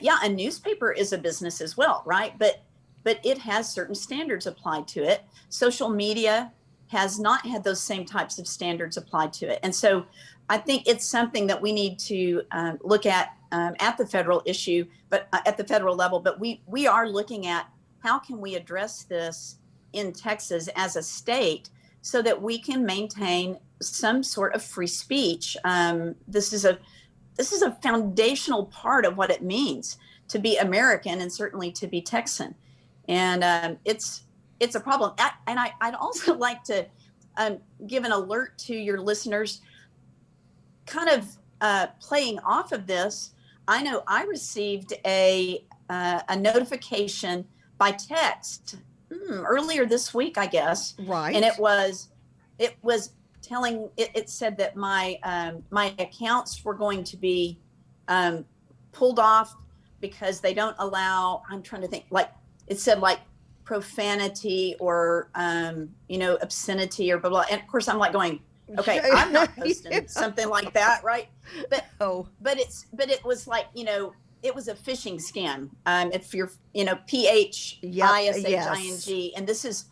yeah, a newspaper is a business as well, right? But it has certain standards applied to it. Social media has not had those same types of standards applied to it. And so I think it's something that we need to look at the federal issue, but at the federal level. But we are looking at how can we address this in Texas as a state so that we can maintain some sort of free speech. This is a foundational part of what it means to be American, and certainly to be Texan. And it's a problem. And I'd also like to give an alert to your listeners, kind of playing off of this. I know I received a notification by text earlier this week, I guess. Right. And it was telling, it said that my accounts were going to be pulled off because they don't allow, I'm trying to think, like it said, like profanity or obscenity or blah blah. And of course I'm like going, okay, I'm not posting something like that, right? But it was like, it was a phishing scam. If you're, PHISHING, and this is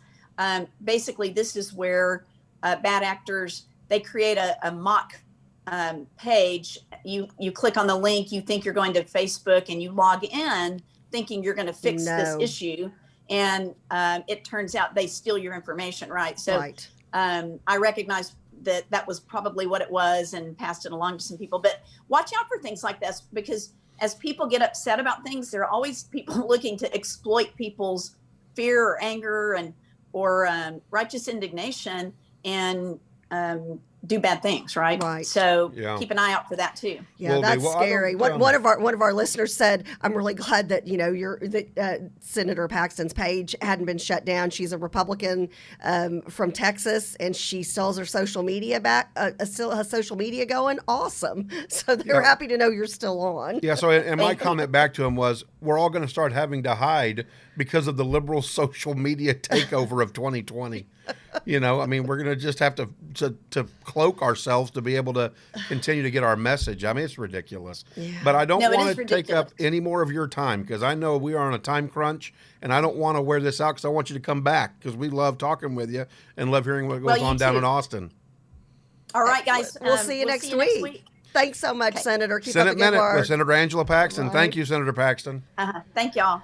basically, this is where bad actors, they create a mock page. You click on the link, you think you're going to Facebook, and you log in thinking you're going to fix this issue, and it turns out they steal your information, right? So I recognize that was probably what it was and passed it along to some people. But watch out for things like this, because as people get upset about things, there are always people looking to exploit people's fear or anger or righteous indignation and do bad things, right? Right. So Yeah. keep an eye out for that too. Yeah, Will be. that's Well, I scary. don't, One of our listeners said, "I'm really glad that Senator Paxton's page hadn't been shut down. She's a Republican from Texas, and she still has her social media still has social media going. Awesome. So they're happy to know you're still on. Yeah. So, and my comment back to him was, we're all going to start having to hide because of the liberal social media takeover of 2020. You know, I mean, we're going to just have to cloak ourselves to be able to continue to get our message. I mean, it's ridiculous. Yeah. But I don't No, it want is to take up ridiculous. any more of your time, because I know we are on a time crunch, and I don't want to wear this out, because I want you to come back, because we love talking with you and love hearing what goes Well, you on down too. in Austin. All right, guys. We'll see you next week. Thanks so much, Senator. Keep Senate up the good Minute work. with Senator Angela Paxton. Right. Thank you, Senator Paxton. Thank y'all.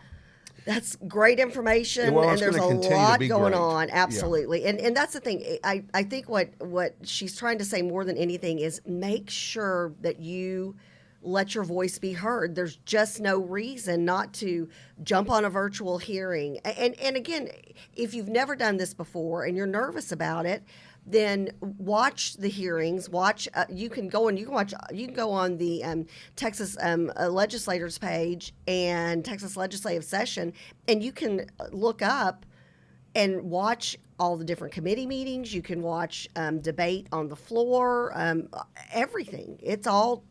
That's great information, Well, and it's there's a gonna continue to lot be going great. on. Yeah. Absolutely, and that's the thing. I think what she's trying to say more than anything is make sure that you let your voice be heard. There's just no reason not to jump on a virtual hearing. And again, if you've never done this before and you're nervous about it, then watch the hearings. You can go on the Texas legislators page and Texas legislative session, and you can look up and watch all the different committee meetings. You can watch debate on the floor, everything. It's all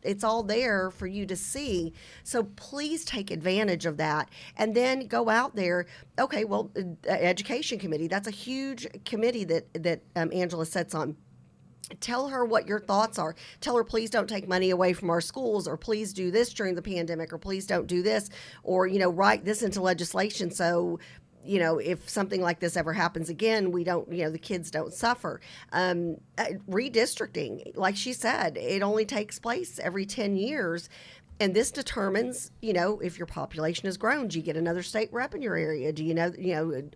there for you to see. So please take advantage of that, and then go out there. Okay, well, education committee, that's a huge committee that Angela sits on. Tell her what your thoughts are. Tell her, please don't take money away from our schools, or please do this during the pandemic, or please don't do this, or write this into legislation so if something like this ever happens again, we don't, the kids don't suffer. Redistricting, like she said, it only takes place every 10 years. And this determines, if your population has grown, do you get another state rep in your area? Do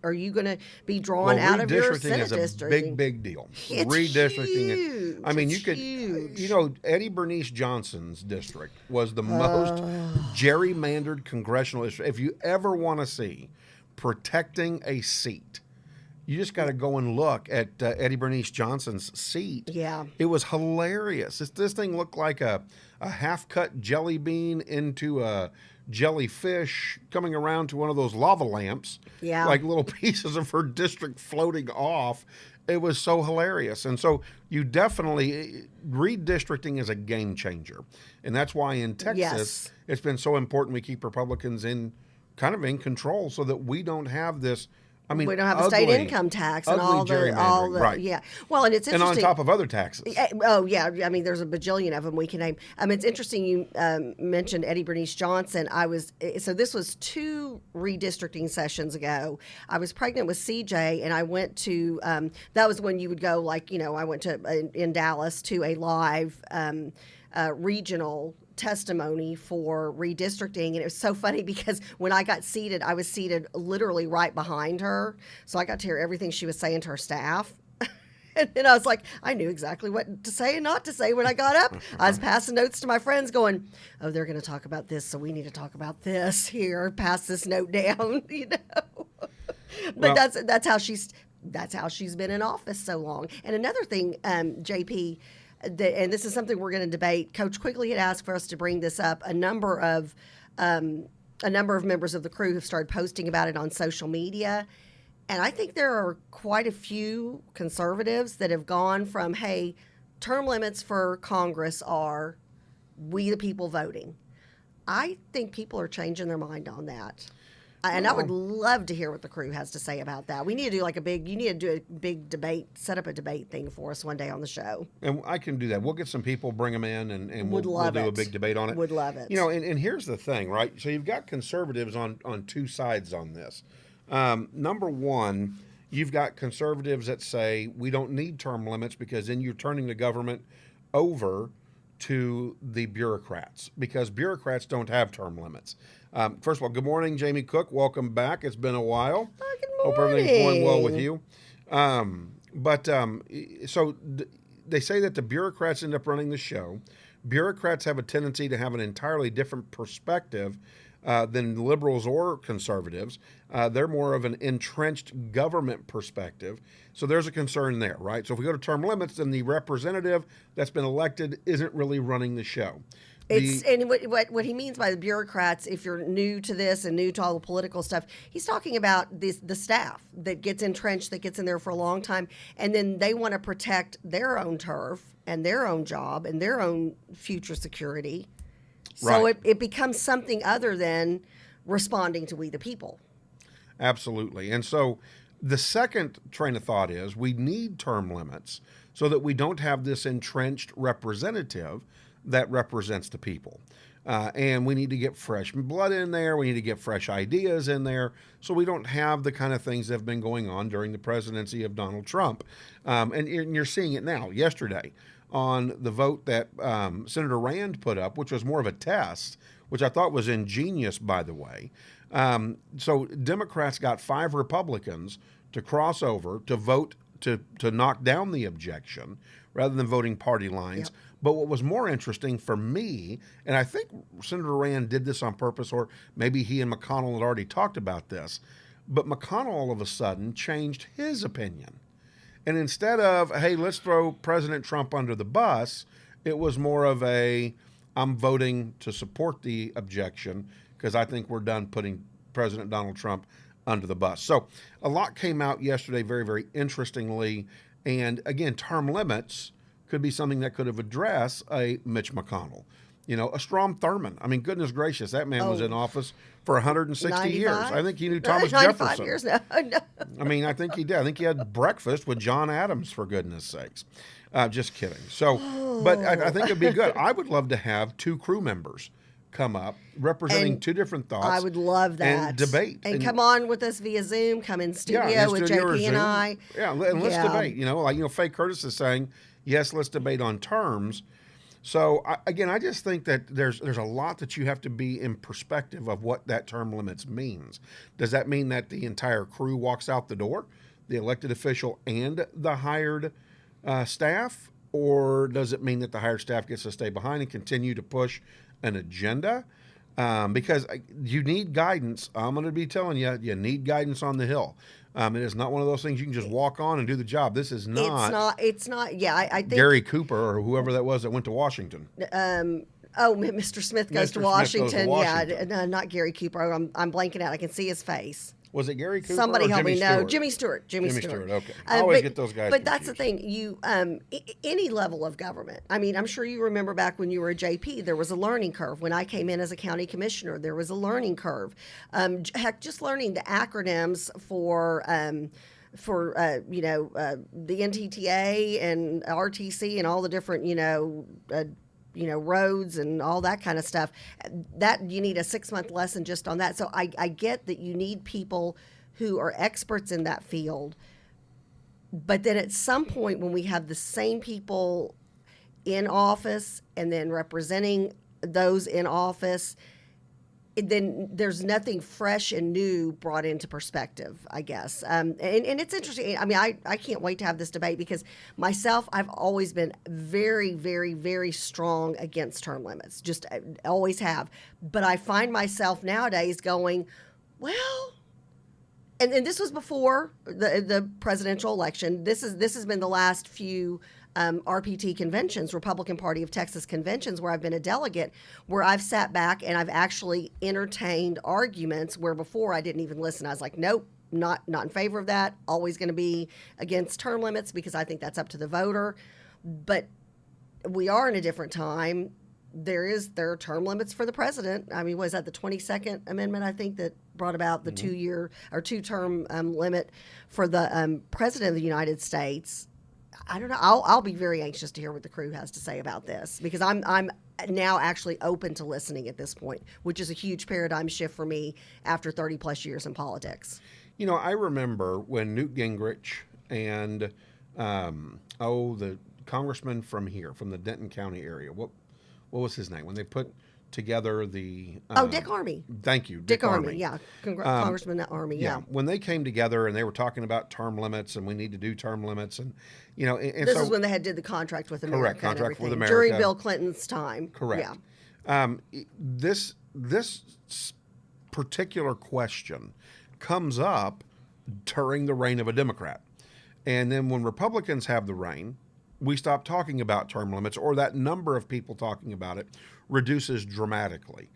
are you going to be drawn out of your Senate Redistricting is district? a big deal. It's Redistricting huge. I mean, It's huge. Eddie Bernice Johnson's district was the most gerrymandered congressional district. If you ever want to see protecting a seat, you just got to go and look at Eddie Bernice Johnson's seat. Yeah. It was hilarious. This thing looked like a half-cut jelly bean into a jellyfish coming around to one of those lava lamps. Yeah. Like little pieces of her district floating off. It was so hilarious. And so you definitely, redistricting is a game changer. And that's why in Texas, Yes. it's been so important we keep Republicans in control, so that we don't have this. I mean, we don't have a state income tax and all gerrymandering, the right. yeah. Well, and it's And interesting. on top of other taxes. Oh yeah, I mean, there's a bajillion of them we can name. It's interesting you mentioned Eddie Bernice Johnson. So this was 2 redistricting sessions ago. I was pregnant with CJ, and I went to that was when you would go, I went to in Dallas to a live regional testimony for redistricting, and it was so funny because when I got seated, I was seated literally right behind her, so I got to hear everything she was saying to her staff. And then I was like, I knew exactly what to say and not to say when I got up. I was passing notes to my friends going, oh, they're going to talk about this, so we need to talk about this here. Pass this note down, But Well- that's how she's been in office so long. And another thing, JP, and this is something we're going to debate. Coach Quigley had asked for us to bring this up. A number of members of the crew have started posting about it on social media. And I think there are quite a few conservatives that have gone from, hey, term limits for Congress are we the people voting. I think people are changing their mind on that. And I would love to hear what the crew has to say about that. We need to do you need to do a big debate, set up a debate thing for us one day on the show. And I can do that. We'll get some people, bring them in, and Would we'll love do a it. big debate on it. Would love it. And here's the thing, right? So you've got conservatives on 2 sides on this. Number one, you've got conservatives that say we don't need term limits, because then you're turning the government over to the bureaucrats, because bureaucrats don't have term limits. First of all, good morning, Jamie Cook. Welcome back. It's been a while. Good Hope everything's going well with morning. you. they say that the bureaucrats end up running the show. Bureaucrats have a tendency to have an entirely different perspective than liberals or conservatives. They're more of an entrenched government perspective. So there's a concern there, right? So if we go to term limits, then the representative that's been elected isn't really running the show. And what he means by the bureaucrats, if you're new to this and new to all the political stuff, he's talking about the staff that gets entrenched, that gets in there for a long time, and then they want to protect their own turf and their own job and their own future security. So Right. it becomes something other than responding to we the people. Absolutely. And so the second train of thought is we need term limits so that we don't have this entrenched representative that represents the people. And we need to get fresh blood in there. We need to get fresh ideas in there so we don't have the kind of things that have been going on during the presidency of Donald Trump. And you're seeing it now, yesterday, on the vote that Senator Rand put up, which was more of a test, which I thought was ingenious, by the way. So Democrats got 5 Republicans to cross over to vote to knock down the objection rather than voting party lines. Yep. But what was more interesting for me, and I think Senator Rand did this on purpose, or maybe he and McConnell had already talked about this, but McConnell all of a sudden changed his opinion. And instead of, hey, let's throw President Trump under the bus, it was more of a, I'm voting to support the objection because I think we're done putting President Donald Trump under the bus. So a lot came out yesterday, very, very interestingly. And again, term limits could be something that could have addressed a Mitch McConnell. You know, a Strom Thurmond. I mean, goodness gracious, that man was in office for 160 years. 95? I think he knew Thomas 95 Jefferson. years now. No. I mean, I think he did. I think he had breakfast with John Adams, for goodness sakes. Just kidding. So, but I think it'd be good. I would love to have 2 crew members come up representing And 2 different thoughts. I would love that. And debate. And come on with us via Zoom, come in studio with studio or JP and Zoom. I. Yeah, and let's Yeah. debate. You know, like, Faye Curtis is saying, yes, let's debate on terms. So I just think that there's a lot that you have to be in perspective of what that term limits means. Does that mean that the entire crew walks out the door, the elected official and the hired staff, or does it mean that the hired staff gets to stay behind and continue to push an agenda? Because you need guidance. I'm going to be telling you, you need guidance on the Hill. It is not one of those things you can just walk on and do the job. This is not. It's not. Yeah, I think Gary Cooper or whoever that was that went to Washington. Mr. Smith goes Mr. to Smith Washington. goes to Washington. Yeah, no, not Gary Cooper. I'm blanking out. I can see his face. Was it Gary Cooper Somebody or help Jimmy me know. Stewart? Jimmy Stewart. Jimmy Jimmy Stewart. Stewart, okay. I always get those guys But that's the confused. thing. You any level of government. I mean, I'm sure you remember back when you were a JP, there was a learning curve. When I came in as a county commissioner, there was a learning curve. Heck, just learning the acronyms for the NTTA and RTC and all the different roads and all that kind of stuff, that you need a 6-month lesson just on that. So I get that you need people who are experts in that field. But then at some point when we have the same people in office and then representing those in office, then there's nothing fresh and new brought into perspective, I guess. And it's interesting. I mean, I can't wait to have this debate because myself, I've always been very, very, very strong against term limits. Just always have. But I find myself nowadays going, well, and this was before the presidential election. This has been the last few RPT conventions, Republican Party of Texas conventions, where I've been a delegate, where I've sat back and I've actually entertained arguments where before I didn't even listen. I was like, nope, not in favor of that. Always going to be against term limits because I think that's up to the voter. But we are in a different time. There are term limits for the president. I mean, was that the 22nd Amendment, I think, that brought about the 2-year or 2-term limit for the president of the United States? I don't know. I'll be very anxious to hear what the crew has to say about this because I'm now actually open to listening at this point, which is a huge paradigm shift for me after 30 plus years in politics. I remember when Newt Gingrich and the congressman from here, from the Denton County area, what was his name? When they put together the Dick Armey. Thank you, Dick Armey. Yeah, Congressman Armey. Yeah. When they came together and they were talking about term limits and we need to do term limits, and and This so, is when they did the contract with America. Correct, contract and with everything, America. during Bill Clinton's time. Correct. Yeah. This particular question comes up during the reign of a Democrat. And then when Republicans have the reign, we stop talking about term limits, or that number of people talking about it reduces dramatically.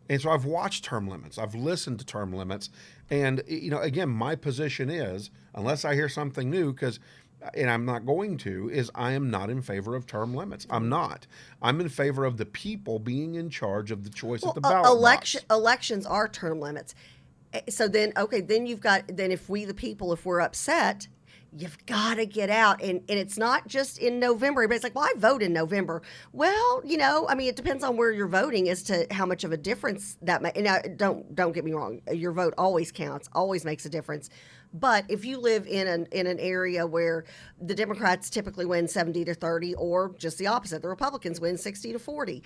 And so I've watched term limits. I've listened to term limits. And, again, my position is, unless I hear something new, and I'm not going to, is I am not in favor of term limits. I'm not. I'm in favor of the people being in charge of the choice at the ballot box. Elections are term limits. So then if we the people, if we're upset, you've got to get out. And it's not just in November. Everybody's like, well, I vote in November. Well, it depends on where you're voting as to how much of a difference that makes. Now, don't get me wrong. Your vote always counts, always makes a difference. But if you live in an area where the Democrats typically win 70-30, or just the opposite, the Republicans win 60-40,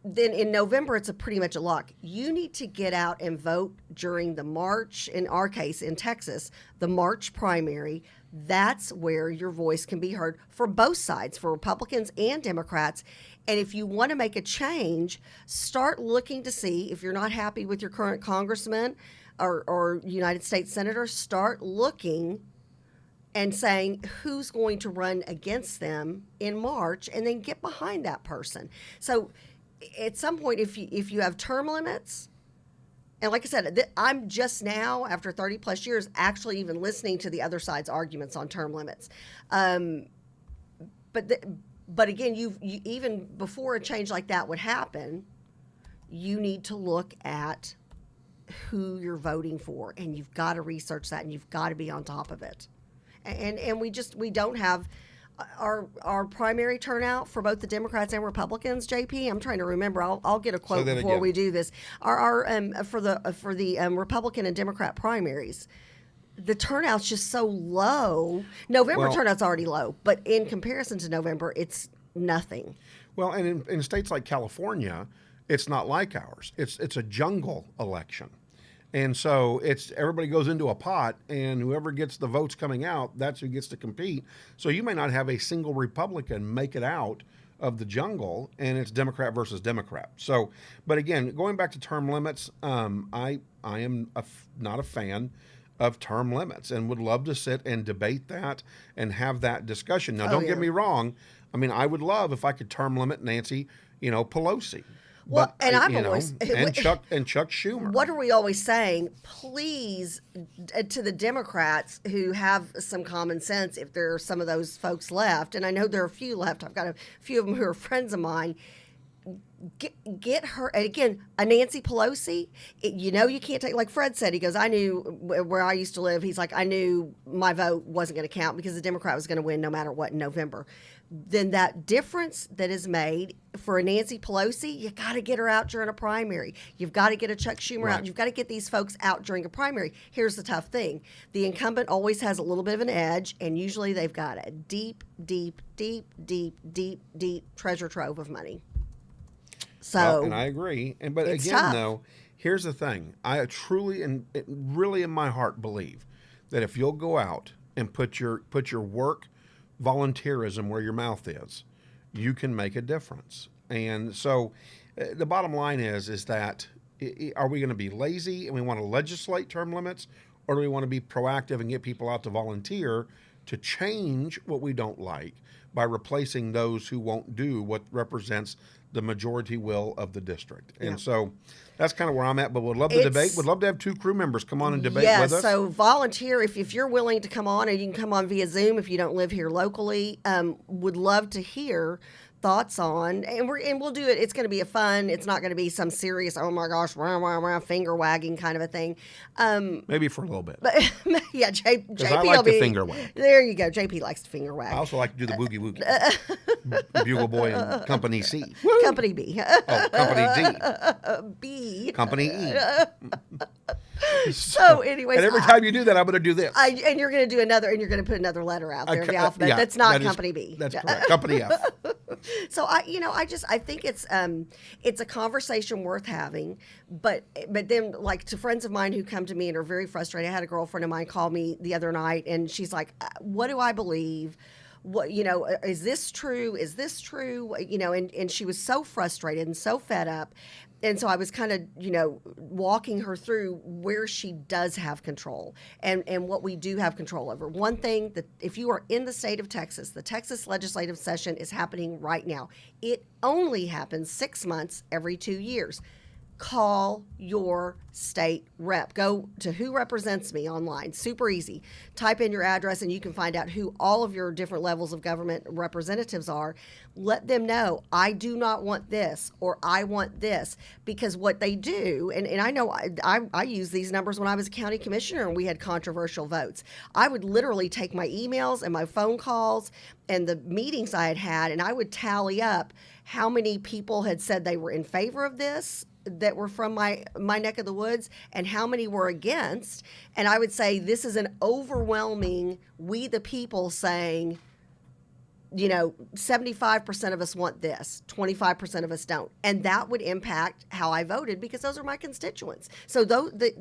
then in November, it's pretty much a lock. You need to get out and vote during the March, in our case, in Texas, the March primary. That's where your voice can be heard for both sides, for Republicans and Democrats. And if you want to make a change, start looking to see, if you're not happy with your current congressman or United States senator, start looking and saying who's going to run against them in March, and then get behind that person. So at some point, if you have term limits, and like I said, I'm just now, after 30 plus years, actually even listening to the other side's arguments on term limits. But again, you even before a change like that would happen, you need to look at who you're voting for, and you've got to research that, and you've got to be on top of it. And we don't have our primary turnout for both the Democrats and Republicans. JP, I'm trying to remember. I'll get a quote before we do this. Our for the Republican and Democrat primaries, the turnout's just so low. November turnout's already low, but in comparison to November, it's nothing. Well, and in states like California, it's not like ours. It's a jungle election. And so everybody goes into a pot, and whoever gets the votes coming out, that's who gets to compete. So you may not have a single Republican make it out of the jungle, and it's Democrat versus Democrat. So, but again, going back to term limits, I am not a fan of term limits, and would love to sit and debate that and have that discussion. Now, don't get me wrong. I mean, I would love if I could term limit Nancy, Pelosi. Well, and I'm always and Chuck Schumer. What are we always saying? Please, to the Democrats who have some common sense, if there are some of those folks left, and I know there are a few left. I've got a few of them who are friends of mine. Get her, and again, a Nancy Pelosi. You can't take, like Fred said. He goes, I knew where I used to live. He's like, I knew my vote wasn't going to count because the Democrat was going to win no matter what in November. Then that difference that is made for a Nancy Pelosi, you got to get her out during a primary. You've got to get a Chuck Schumer out. You've got to get these folks out during a primary. Here's the tough thing. The incumbent always has a little bit of an edge, and usually they've got a deep, deep, deep, deep, deep, deep treasure trove of money. So, and I agree. But again, tough. though, here's the thing. I truly and really in my heart believe that if you'll go out and put your work volunteerism where your mouth is, you can make a difference. And so the bottom line is that are we going to be lazy and we want to legislate term limits, or do we want to be proactive and get people out to volunteer to change what we don't like by replacing those who won't do what represents the majority will of the district? And so that's kind of where I'm at, but would love to debate. Would love to have two crew members come on and debate with us. So volunteer if you're willing to come on, and you can come on via Zoom if you don't live here locally. Would love to hear thoughts on, and we'll do it. It's going to be it's not going to be some serious, oh my gosh, rah, rah, rah, finger wagging kind of a thing. Maybe for a little bit. But yeah, JP I like to finger wag. There you go. JP likes to finger wag. I also like to do the boogie woogie. Bugle Boy and Company C. Woo! Company B. Oh, Company D. B. Company E. So anyway, and every time you do that, I'm going to do this. And you're going to do another, and you're going to put another letter out there in the alphabet. Yeah, that's not Company B. That's correct. Company F. So I think it's a conversation worth having, but then like to friends of mine who come to me and are very frustrated. I had a girlfriend of mine call me the other night and she's like, what do I believe? What, is this true? Is this true? And she was so frustrated and so fed up. And so I was kind of, walking her through where she does have control and what we do have control over. One thing that if you are in the state of Texas, the Texas legislative session is happening right now. It only happens 6 months every 2 years. Call your state rep. Go to Who Represents Me online. Super easy. Type in your address and you can find out who all of your different levels of government representatives are. Let them know, I do not want this or I want this, because what they do, and I know I used these numbers when I was a county commissioner and we had controversial votes. I would literally take my emails and my phone calls and the meetings I had and I would tally up how many people had said they were in favor of this that were from my neck of the woods and how many were against. And I would say this is an overwhelming we the people saying, 75% of us want this, 25% of us don't. And that would impact how I voted because those are my constituents. So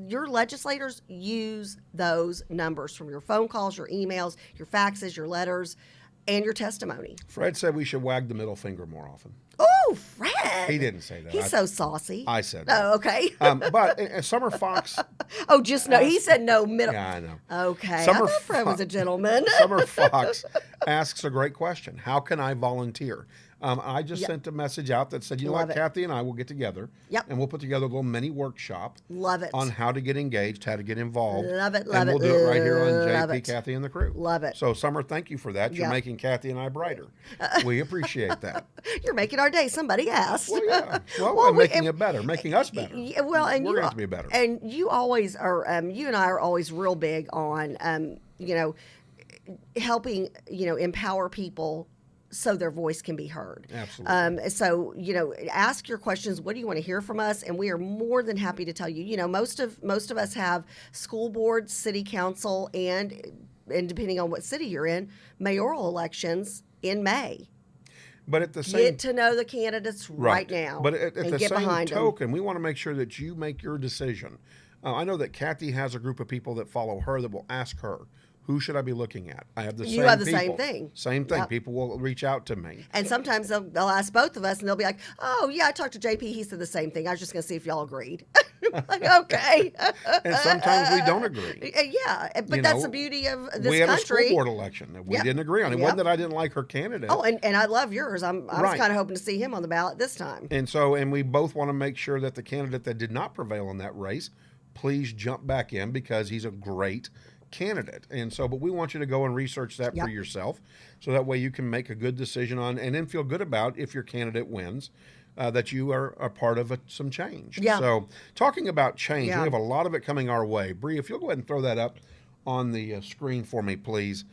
your legislators use those numbers from your phone calls, your emails, your faxes, your letters, and your testimony. Fred said we should wag the middle finger more often. Oh, Fred. He didn't say that. He's so saucy. I said that. Oh, okay. But Summer Fox. Oh, just no. He said no middle. Yeah, I know. Okay. Summer I thought Fred was a gentleman. Summer Fox asks a great question. How can I volunteer? I just sent a message out that said, Love it. Kathy and I will get together. Yep. And we'll put together a little mini workshop. Love it. On how to get engaged, how to get involved. Love it, And love we'll it, do it right here on love JP, it. Kathy, and the crew. Love it. So, Summer, thank you for that. You're Yep. making Kathy and I brighter. We appreciate that. You're making our day. Somebody asked. Well, yeah. Well, Well, making it better, making us better. Yeah, well, and We're you going to have to be better. And you always are. You and I are always real big on, helping empower people so their voice can be heard. Absolutely. So ask your questions. What do you want to hear from us? And we are more than happy to tell you. Most of us have school board, city council, and depending on what city you're in, mayoral elections in May. But at the same Get to know the candidates right now. But at and the get same behind them. token, we want to make sure that you make your decision. I know that Kathy has a group of people that follow her that will ask her, who should I be looking at? I have the You same have the people. same thing. Same thing. Yep. People will reach out to me. And sometimes they'll ask both of us, and they'll be like, "Oh, yeah, I talked to JP. He said the same thing. I was just going to see if y'all agreed." Like, okay. And sometimes we don't agree. Yeah, but that's the beauty of this we had country. a school board election that we Yep. didn't agree on. It Yep. wasn't that I didn't like her candidate. Oh, and I love yours. I was Right. kind of hoping to see him on the ballot this time. And we both want to make sure that the candidate that did not prevail in that race, please jump back in because he's a great candidate. And so, but we want you to go and research that Yep. for yourself so that way you can make a good decision on and then feel good about if your candidate wins. That you are a part of some change. Yeah. So talking about change, Yeah. we have a lot of it coming our way. Bree, if you'll go ahead and throw that up on the screen for me, please.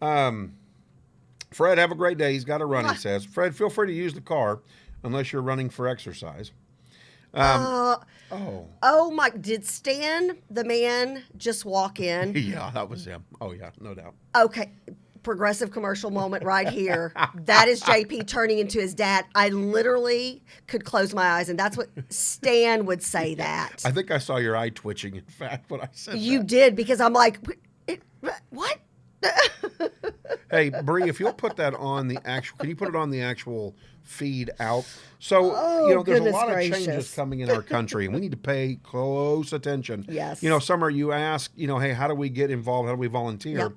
Fred, have a great day. He's got to run, he says. Fred, feel free to use the car unless you're running for exercise. Oh my! Did Stan the man just walk in? Yeah, that was him. Oh, yeah, no doubt. Okay. Progressive commercial moment right here. That is JP turning into his dad. I literally could close my eyes, and that's what Stan would say that. I think I saw your eye twitching, in fact, when I said You that. did, because I'm like, what? Hey, Bree, if you'll put that on the actual, can you put it on the actual feed out? So, there's a goodness lot of gracious. changes coming in our country, and we need to pay close attention. Yes. Summer, you ask, hey, how do we get involved? How do we volunteer? Yep.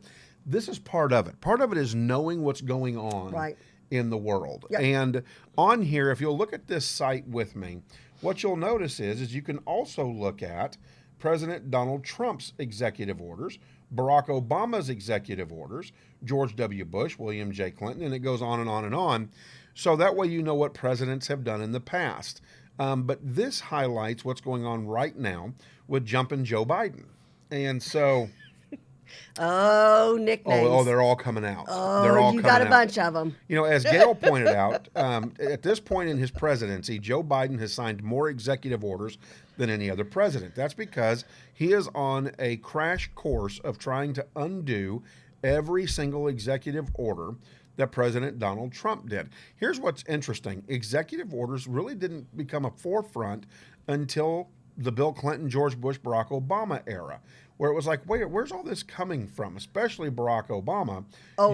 This is part of it. Part of it is knowing what's going on Right. in the world. Yep. And on here, if you'll look at this site with me, what you'll notice is you can also look at President Donald Trump's executive orders, Barack Obama's executive orders, George W. Bush, William J. Clinton, and it goes on and on and on. So that way you know what presidents have done in the past. But this highlights what's going on right now with jumping Joe Biden. And so... Oh, nicknames. Oh, they're all coming out. They're all you coming got a out. bunch of them. As Gail pointed out, at this point in his presidency, Joe Biden has signed more executive orders than any other president. That's because he is on a crash course of trying to undo every single executive order that President Donald Trump did. Here's what's interesting. Executive orders really didn't become a forefront until the Bill Clinton, George Bush, Barack Obama era, where it was like, wait, where's all this coming from? Especially Barack Obama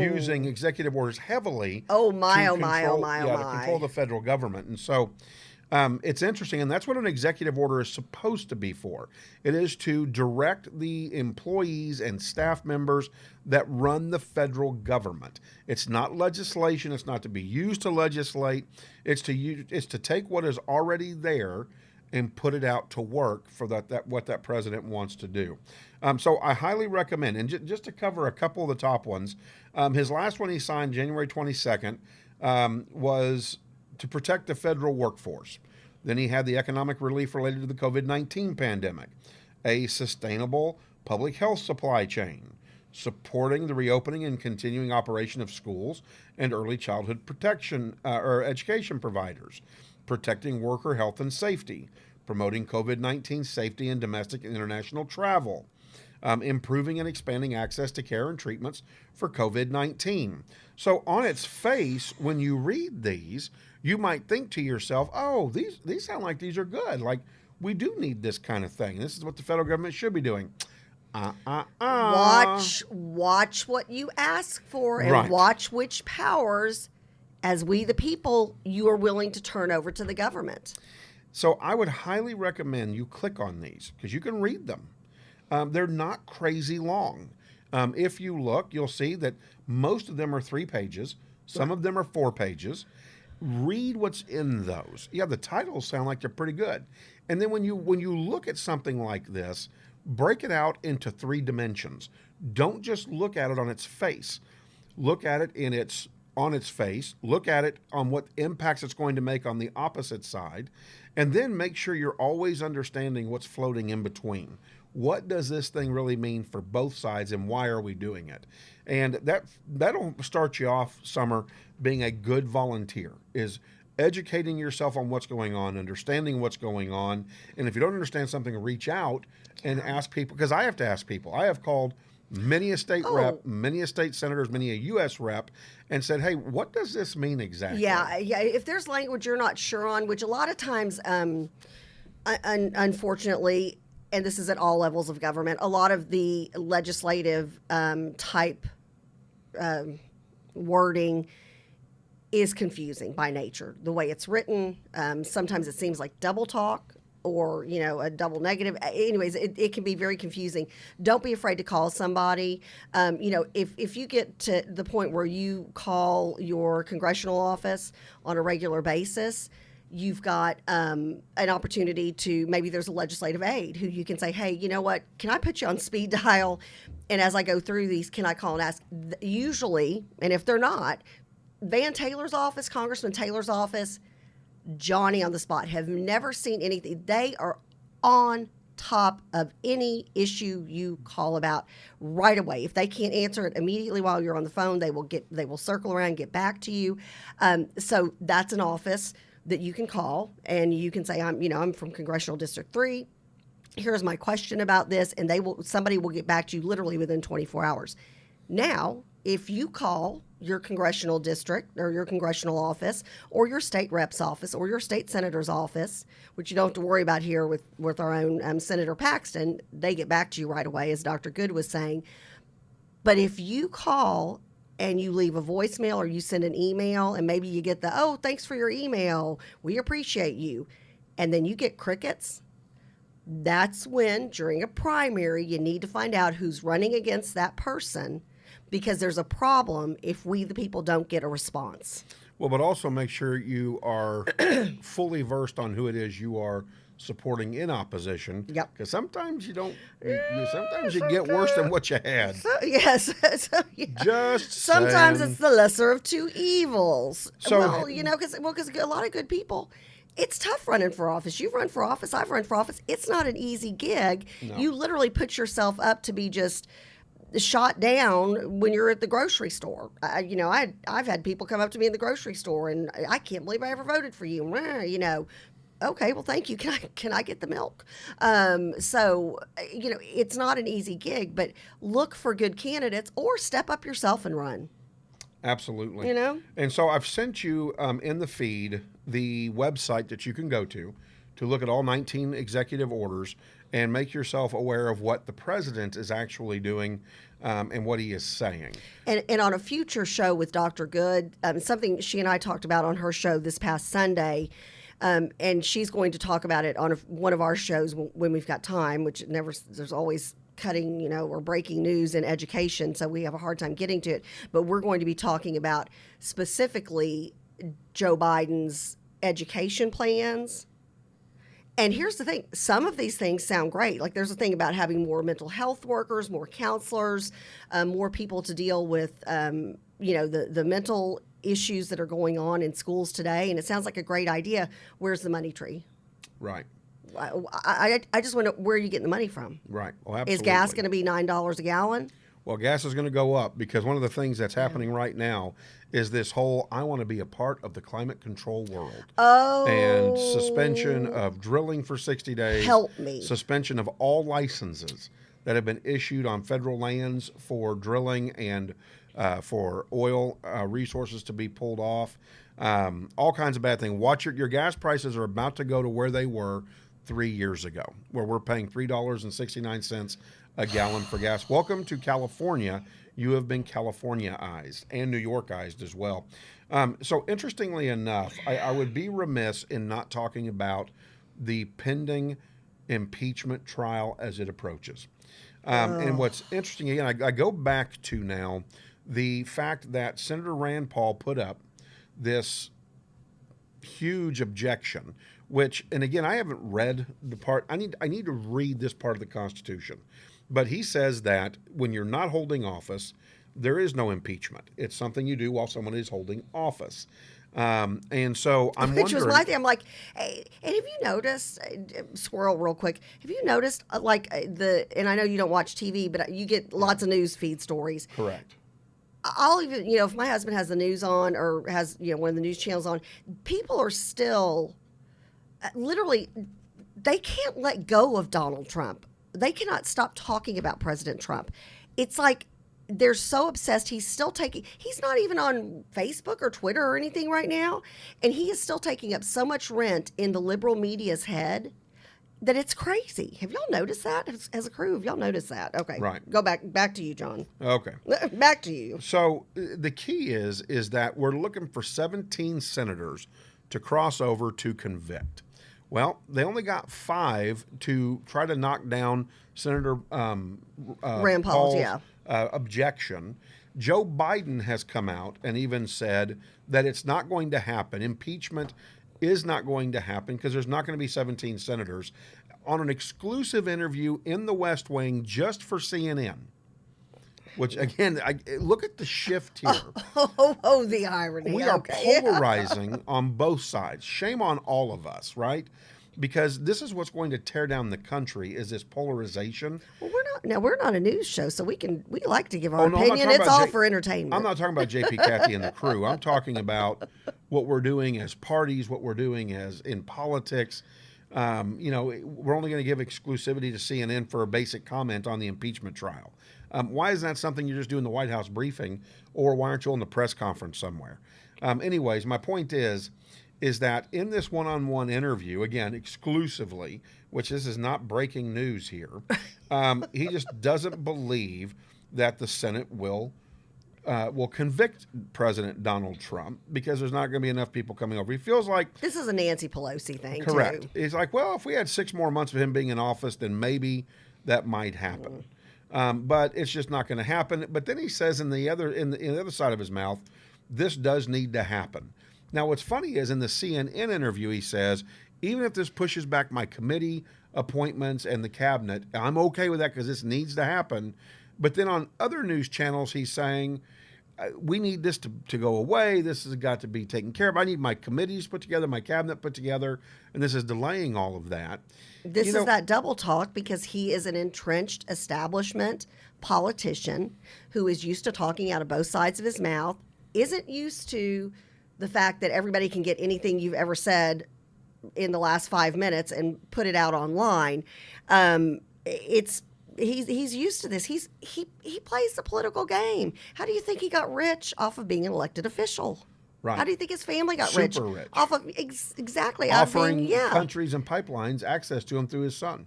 using executive orders heavily to control the federal government. And so it's interesting, and that's what an executive order is supposed to be for. It is to direct the employees and staff members that run the federal government. It's not legislation. It's not to be used to legislate. It's to take what is already there and put it out to work for what that president wants to do. So I highly recommend, and just to cover a couple of the top ones, his last one he signed January 22nd was to protect the federal workforce. Then he had the economic relief related to the COVID-19 pandemic, a sustainable public health supply chain, supporting the reopening and continuing operation of schools and early childhood protection or education providers, protecting worker health and safety, promoting COVID-19 safety in domestic and international travel, improving and expanding access to care and treatments for COVID-19. So on its face, when you read these, you might think to yourself, oh, these sound like these are good. Like, we do need this kind of thing. This is what the federal government should be doing. Watch what you ask for, and watch which powers, as we the people, you are willing to turn over to the government. So I would highly recommend you click on these because you can read them. They're not crazy long. If you look, you'll see that most of them are 3 pages. Some of them are 4 pages. Read what's in those. Yeah, the titles sound like they're pretty good. And then when you look at something like this, break it out into 3 dimensions. Don't just look at it on its face. Look at it on its face. Look at it on what impacts it's going to make on the opposite side. And then make sure you're always understanding what's floating in between. What does this thing really mean for both sides, and why are we doing it? And that'll start you off, Summer, being a good volunteer, is educating yourself on what's going on, understanding what's going on. And if you don't understand something, reach out and ask people, because I have to ask people. I have called many a state rep, many a state senators, many a U.S. rep, and said, hey, what does this mean exactly? Yeah. If there's language you're not sure on, which a lot of times, unfortunately, and this is at all levels of government, a lot of the legislative type wording is confusing by nature. The way it's written, sometimes it seems like double talk or, a double negative. Anyways, it can be very confusing. Don't be afraid to call somebody. If you get to the point where you call your congressional office on a regular basis, you've got an opportunity to, maybe there's a legislative aide who you can say, hey, you know what, can I put you on speed dial? And as I go through these, can I call and ask? Usually, and if they're not, Van Taylor's office, Congressman Taylor's office, Johnny on the spot, have never seen anything. They are on top of any issue you call about right away. If they can't answer it immediately while you're on the phone, they will circle around and get back to you. So that's an office that you can call, and you can say, I'm from Congressional District 3. Here's my question about this, and somebody will get back to you literally within 24 hours. Now, if you call your congressional district or your congressional office or your state rep's office or your state senator's office, which you don't have to worry about here with our own Senator Paxton, they get back to you right away, as Dr. Good was saying. But if you call and you leave a voicemail or you send an email and maybe you get thanks for your email, we appreciate you, and then you get crickets, that's when, during a primary, you need to find out who's running against that person, because there's a problem if we, the people, don't get a response. Well, but also make sure you are fully versed on who it is you are supporting in opposition. Yep. Because sometimes you don't. Sometimes you get worse than what you had. Yes. Just sometimes saying. It's the lesser of two evils. So, because a lot of good people. It's tough running for office. You've run for office. I've run for office. It's not an easy gig. No. You literally put yourself up to be just shot down when you're at the grocery store. I've had people come up to me in the grocery store and I can't believe I ever voted for you. Okay, well, thank you. Can I get the milk? So it's not an easy gig, but look for good candidates or step up yourself and run. Absolutely. You know? And so I've sent you in the feed the website that you can go to look at all 19 executive orders and make yourself aware of what the president is actually doing and what he is saying. And on a future show with Dr. Good, something she and I talked about on her show this past Sunday, and she's going to talk about it on one of our shows when we've got time, which there's always cutting, or breaking news in education, so we have a hard time getting to it. But we're going to be talking about specifically Joe Biden's education plans. And here's the thing, some of these things sound great. Like there's a thing about having more mental health workers, more counselors, more people to deal with, the mental issues that are going on in schools today. And it sounds like a great idea. Where's the money tree? Right. I just wonder, where are you getting the money from? Right. Well, absolutely. Is gas going to be $9 a gallon? Well, gas is going to go up because one of the things that's happening right now is this whole I want to be a part of the climate control world. Oh. And suspension of drilling for 60 days. Help me. Suspension of all licenses that have been issued on federal lands for drilling and for oil resources to be pulled off. All kinds of bad things. Watch your gas prices are about to go to where they were 3 years ago, where we're paying $3.69 a gallon for gas. Welcome to California. You have been California-ized and New York-ized as well. So interestingly enough, I would be remiss in not talking about the pending impeachment trial as it approaches. And what's interesting, again, I go back to now the fact that Senator Rand Paul put up this huge objection, which, and again, I haven't read the part. I need to read this part of the Constitution. But he says that when you're not holding office, there is no impeachment. It's something you do while someone is holding office. And so I'm wondering. Which was my thing. I'm like, hey, and have you noticed, squirrel real quick, have you noticed, and I know you don't watch TV, but you get lots of news feed stories. Correct. I'll even, if my husband has the news on or has, one of the news channels on, people are still literally, they can't let go of Donald Trump. They cannot stop talking about President Trump. It's like they're so obsessed. He's not even on Facebook or Twitter or anything right now. And he is still taking up so much rent in the liberal media's head that it's crazy. Have y'all noticed that as a crew? Have y'all noticed that? Okay. Right. Go back to you, John. Okay. Back to you. So the key is that we're looking for 17 senators to cross over to convict. Well, they only got 5 to try to knock down Senator Rand Paul's objection. Joe Biden has come out and even said that it's not going to happen. Impeachment is not going to happen because there's not going to be 17 senators. On an exclusive interview in the West Wing just for CNN, which, again, look at the shift here. Oh, the irony. We are polarizing on both sides. Shame on all of us, right? Because this is what's going to tear down the country is this polarization. Well, we're not a news show, so we like to give our no, opinion. It's all for entertainment. I'm not talking about JP, Kathy, and the crew. I'm talking about what we're doing as parties, what we're doing as in politics. We're only going to give exclusivity to CNN for a basic comment on the impeachment trial. Why is that something you just do in the White House briefing, or why aren't you in the press conference somewhere? Anyways, my point is that in this one-on-one interview, again, exclusively, which this is not breaking news here, he just doesn't believe that the Senate will convict President Donald Trump because there's not going to be enough people coming over. He feels like this is a Nancy Pelosi thing. Correct. Too. He's like, well, if we had 6 more months of him being in office, then maybe that might happen. But it's just not going to happen. But then he says in the other side of his mouth, this does need to happen. Now, what's funny is in the CNN interview, he says, even if this pushes back my committee appointments and the cabinet, I'm okay with that because this needs to happen. But then on other news channels, he's saying, we need this to go away. This has got to be taken care of. I need my committees put together, my cabinet put together, and this is delaying all of that. This is that double talk because he is an entrenched establishment politician who is used to talking out of both sides of his mouth, isn't used to the fact that everybody can get anything you've ever said in the last 5 minutes and put it out online. It's he's used to this. He plays the political game. How do you think he got rich off of being an elected official? Right. How do you think his family got Super rich. off of exactly Offering yeah. countries and pipelines access to him through his son.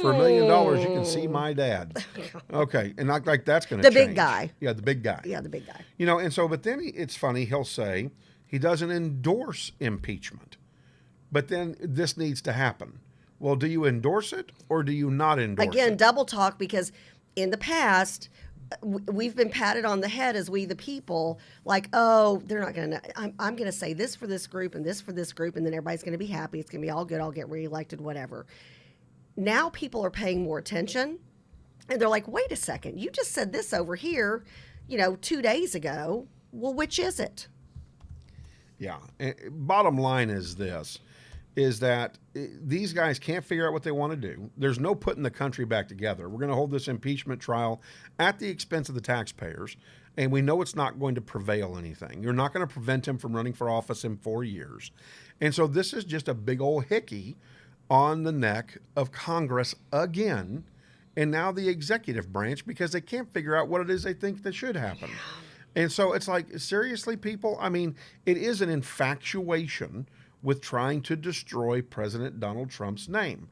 For $1 million, you can see my dad. Okay, and not like that's going to The change. big guy. Yeah, the big guy. Yeah, the big guy. You know, and so, but then it's funny, he'll say he doesn't endorse impeachment. But then this needs to happen. Well, do you endorse it or do you not endorse Again, it? double talk, because in the past, we've been patted on the head as we the people, like, oh, they're not going to, I'm going to say this for this group and this for this group, and then everybody's going to be happy. It's going to be all good. I'll get reelected, whatever. Now people are paying more attention, and they're like, wait a second, you just said this over here, 2 days ago. Well, which is it? Yeah. Bottom line is this, is that these guys can't figure out what they want to do. There's no putting the country back together. We're going to hold this impeachment trial at the expense of the taxpayers, and we know it's not going to prevail anything. You're not going to prevent him from running for office in 4 years. And so this is just a big old hickey on the neck of Congress again, and now the executive branch, because they can't figure out what it is they think that should happen. And so it's like, seriously, people? I mean, it is an infatuation with trying to destroy President Donald Trump's name.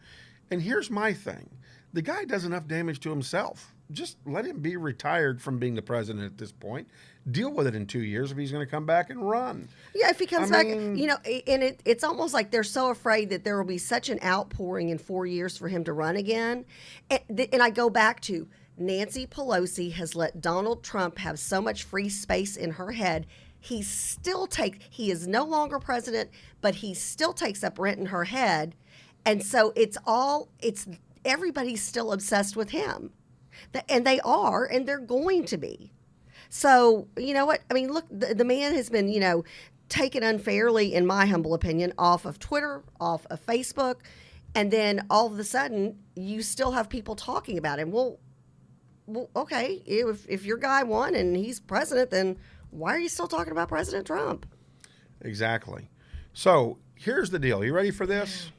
And here's my thing. The guy does enough damage to himself. Just let him be retired from being the president at this point. Deal with it in 2 years if he's going to come back and run. Yeah, if he comes back, and it's almost like they're so afraid that there will be such an outpouring in 4 years for him to run again. And I go back to Nancy Pelosi has let Donald Trump have so much free space in her head. He is no longer president, but he still takes up rent in her head. And so everybody's still obsessed with him. And they are, and they're going to be. So, you know what? I mean, look, the man has been, taken unfairly, in my humble opinion, off of Twitter, off of Facebook. And then all of a sudden, you still have people talking about him. Well, okay, if your guy won and he's president, then why are you still talking about President Trump? Exactly. So here's the deal. You ready for this?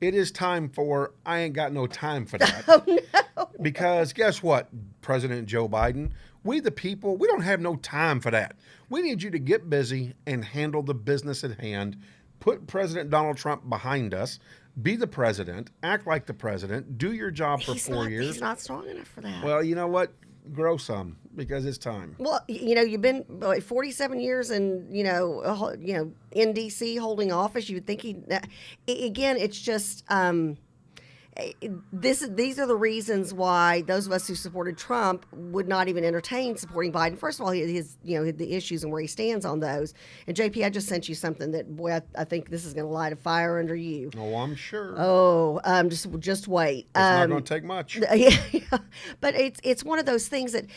It is time for I ain't got no time for that. Oh, no. Because guess what, President Joe Biden? We the people, we don't have no time for that. We need you to get busy and handle the business at hand. Put President Donald Trump behind us. Be the president. Act like the president. Do your job for 4 years. He's not strong enough for that. Well, you know what? Grow some, because it's time. Well, you've been 47 years in D.C. holding office. You would think again, it's just these are the reasons why those of us who supported Trump would not even entertain supporting Biden. First of all, his the issues and where he stands on those. And JP, I just sent you something that, boy, I think this is going to light a fire under you. Oh, I'm sure. Oh, just wait. It's not going to take much. Yeah, but it's one of those things that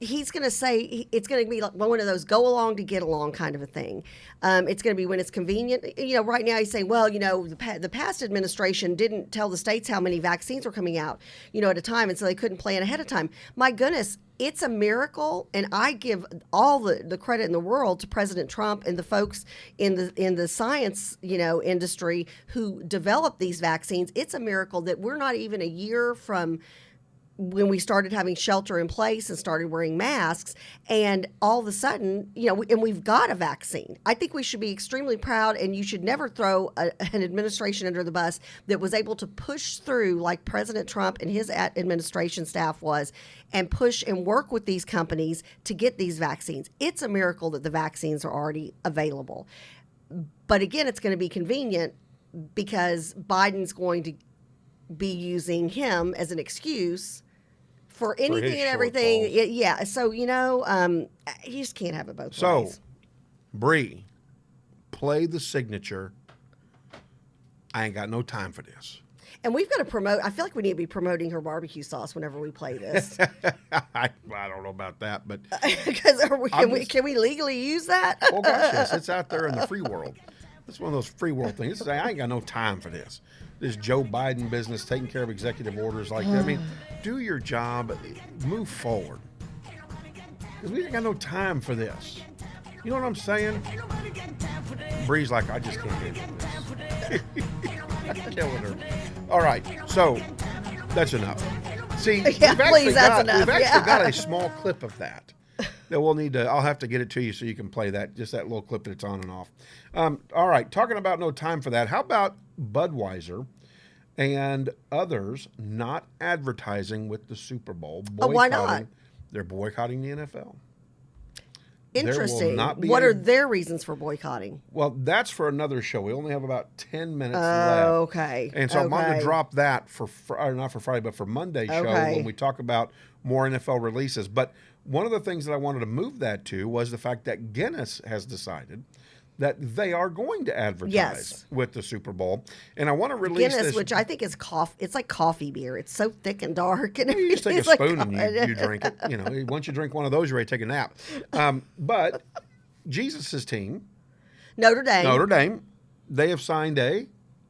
he's going to say it's going to be like one of those go along to get along kind of a thing. It's going to be when it's convenient. Right now he's saying, well, the past administration didn't tell the states how many vaccines were coming out, at a time, and so they couldn't plan ahead of time. My goodness, it's a miracle, and I give all the credit in the world to President Trump and the folks in the science industry who developed these vaccines. It's a miracle that we're not even a year from when we started having shelter in place and started wearing masks, and all of a sudden, and we've got a vaccine. I think we should be extremely proud, and you should never throw an administration under the bus that was able to push through like President Trump and his administration staff was, and push and work with these companies to get these vaccines. It's a miracle that the vaccines are already available. But again, it's going to be convenient because Biden's going to be using him as an excuse for anything and everything. Shortfalls. Yeah. So, you just can't have it both ways. So, Bree, play the signature. I ain't got no time for this. And we've got to promote. I feel like we need to be promoting her barbecue sauce whenever we play this. I don't know about that, but Because can we legally use that? oh gosh, yes, it's out there in the free world. It's one of those free world things. I ain't got no time for this. This Joe Biden business, taking care of executive orders like that. I mean, do your job, move forward. Because we ain't got no time for this. You know what I'm saying? Bree's like, I just can't handle this. Killing her. All right, so that's enough. See, Yeah, please, that's enough, we've actually yeah. got a small clip of that we'll need to. I'll have to get it to you so you can play that. Just that little clip that it's on and off. All right, talking about no time for that. How about Budweiser and others not advertising with the Super Bowl? Oh, why not? They're boycotting the NFL. Interesting. not be What a- are their reasons for boycotting? Well, that's for another show. We only have about 10 minutes Oh, left. okay. And so I'm going to Okay. drop that for not for Friday, but for Monday's show Okay. when we talk about more NFL releases. But one of the things that I wanted to move that to was the fact that Guinness has decided that they are going to advertise Yes. with the Super Bowl. And I want to release Guinness, this. which I think is coffee. It's like coffee beer. It's so thick and dark. And You just take a it's like spoon and you drink it. You know, once you drink one of those, you're ready to take a nap. But Jesus' team, Notre Dame Dame, they have signed a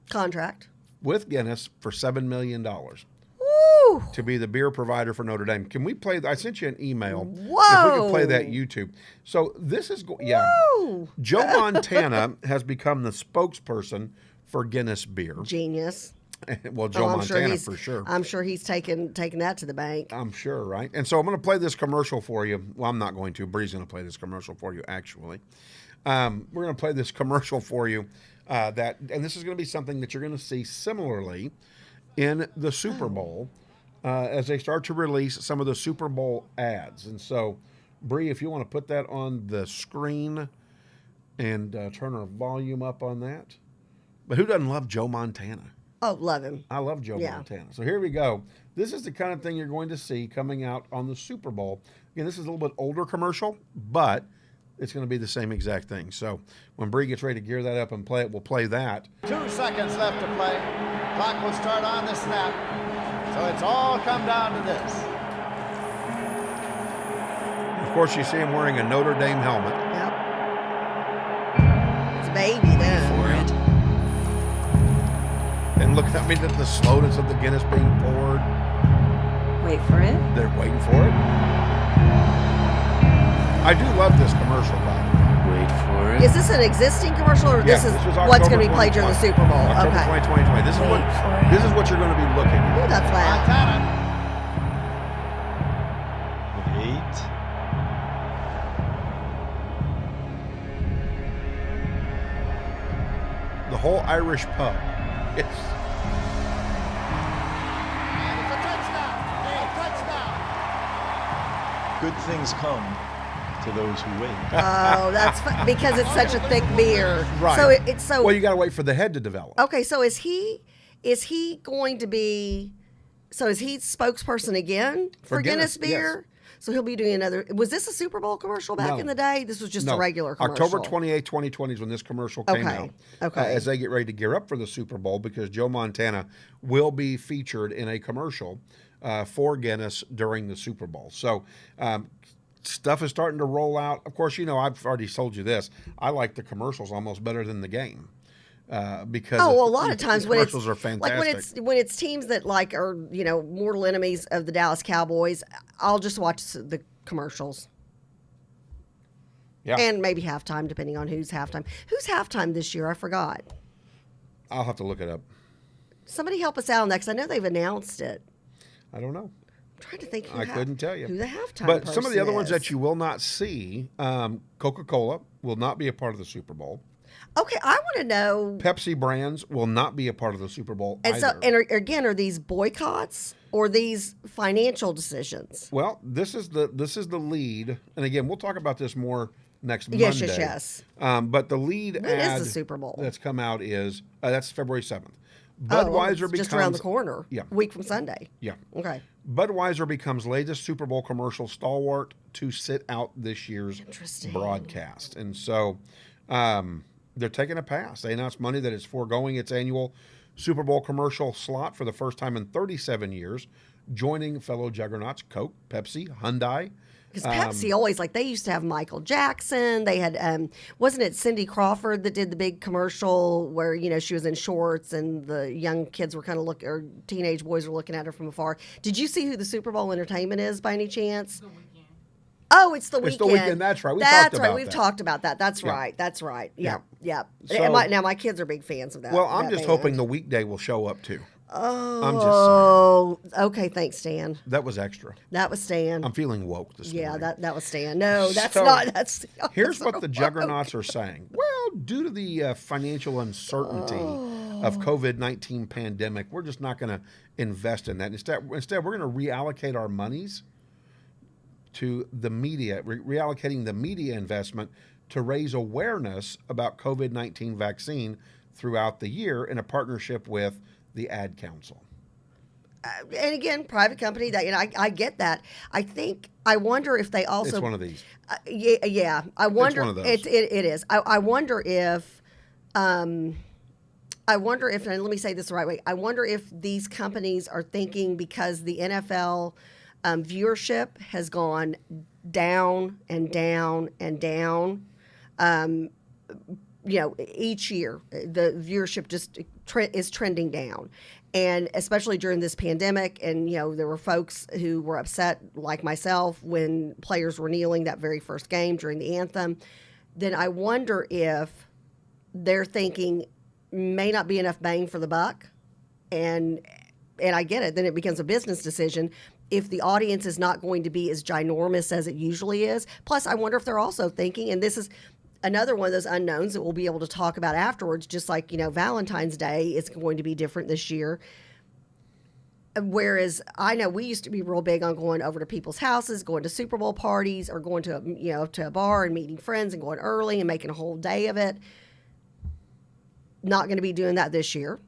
contract. with Guinness for $7 million Woo! to be the beer provider for Notre Dame. Can we play? I sent you an email. If we Whoa. could play that YouTube. So this is yeah. Woo! Joe Montana has become the spokesperson for Guinness beer. Genius. Well, Joe I'm Montana he's, for sure. I'm sure he's taken that to the bank. I'm sure, right? And so I'm going to play this commercial for you. Well, I'm not going to. Bree's going to play this commercial for you, actually. We're going to play this commercial for you. And this is going to be something that you're going to see similarly in the Super Bowl as they start to release some of the Super Bowl ads. And so, Bree, if you want to put that on the screen and turn our volume up on that. But who doesn't love Joe Montana? Oh, love him. I love Joe Yeah. Montana. So here we go. This is the kind of thing you're going to see coming out on the Super Bowl. Again, this is a little bit older commercial, but it's going to be the same exact thing. So when Bree gets ready to gear that up and play it, we'll play that. 2 seconds left to play. Clock will start on the snap. So it's all come down to this. Of course, you see him wearing a Notre Dame helmet. Yep. It's baby then. For it. And look at me, the slowness of the Guinness being poured. Wait for it. They're waiting for it. I do love this commercial, by the way. Wait for it. Is this an existing commercial, or this is was what's going October to be played during the 2020. Super Bowl? October Okay. 2020. This is Wait for it. this is what you're going to be looking at. Ooh, that's loud. Montana. Wait. The whole Irish pub. Yes. And it's a touchdown. A touchdown. Good things come to those who wait. Oh, that's because it's such a thick beer. Right. So it's so. Well, you got to wait for the head to develop. Okay, so is he going to be? So is he spokesperson again for Guinness Guinness, beer? So he'll be doing another. Was this a Super Bowl commercial back No. in the day? This was just a No. regular commercial. October 28, 2020 is when this commercial came Okay. out. Okay. As they get ready to gear up for the Super Bowl, because Joe Montana will be featured in a commercial for Guinness during the Super Bowl. So stuff is starting to roll out. Of course, you know, I've already told you this. I like the commercials almost better than the game. Because Oh, well, a lot of times the when it's commercials are fantastic. like when it's teams that like are mortal enemies of the Dallas Cowboys, I'll just watch the commercials. Yeah. And maybe halftime, depending on who's halftime. Who's halftime this year? I forgot. I'll have to look it up. Somebody help us out on that, because I know they've announced it. I don't know. I'm trying to think. I couldn't tell you. who the halftime. But some of the person other ones is. that you will not see, Coca-Cola will not be a part of the Super Bowl. Okay, I want to know. Pepsi brands will not be a part of the Super Bowl And either. so, again, are these boycotts or these financial decisions? Well, this is the lead, and again, we'll talk about this more next Yes, Monday. yes. But the lead When is ad the Super Bowl? that's come out is that's February 7th. Oh, well, Budweiser it's becomes just around the corner. Yeah. A week from Sunday. Yeah. Okay. Budweiser becomes latest Super Bowl commercial stalwart to sit out this year's Interesting. broadcast, and so they're taking a pass. They announced Monday that it's foregoing its annual Super Bowl commercial slot for the first time in 37 years, joining fellow juggernauts Coke, Pepsi, Hyundai. Because Pepsi always, like, they used to have Michael Jackson. They had, wasn't it Cindy Crawford that did the big commercial where, she was in shorts and the young kids were kind of or teenage boys were looking at her from afar. Did you see who the Super Bowl entertainment is by any chance? Oh, it's the weekend. It's the weekend. That's right. We That's talked right. about We've that. talked about that. That's Yeah. right. That's right. Yeah. Yeah. So- And now my kids are big fans of that. Well, I'm that just band. hoping the weekday will show up too. Oh, okay. Thanks, Stan. That was extra. That was Stan. I'm feeling woke this Yeah, morning. that was Stan. No, that's So, not. That's Here's that's what the woke. juggernauts are saying. Well, due to the financial uncertainty of COVID-19 pandemic, we're just not going to invest in that. Instead, we're going to reallocate our monies to the media, reallocating the media investment to raise awareness about COVID-19 vaccine throughout the year in a partnership with the Ad Council. And again, private company. That I get that. I wonder if they also. It's one of these. Yeah. I wonder. one of those. It is. I wonder if. And let me say this the right way. I wonder if these companies are thinking because the NFL viewership has gone down and down and down. Each year the viewership just is trending down, and especially during this pandemic. And there were folks who were upset, like myself, when players were kneeling that very first game during the anthem. Then I wonder if they're thinking may not be enough bang for the buck, and I get it. Then it becomes a business decision. If the audience is not going to be as ginormous as it usually is. Plus, I wonder if they're also thinking, and this is another one of those unknowns that we'll be able to talk about afterwards, just like, Valentine's Day is going to be different this year. Whereas I know we used to be real big on going over to people's houses, going to Super Bowl parties, or going to to a bar and meeting friends and going early and making a whole day of it. Not going to be doing that this year.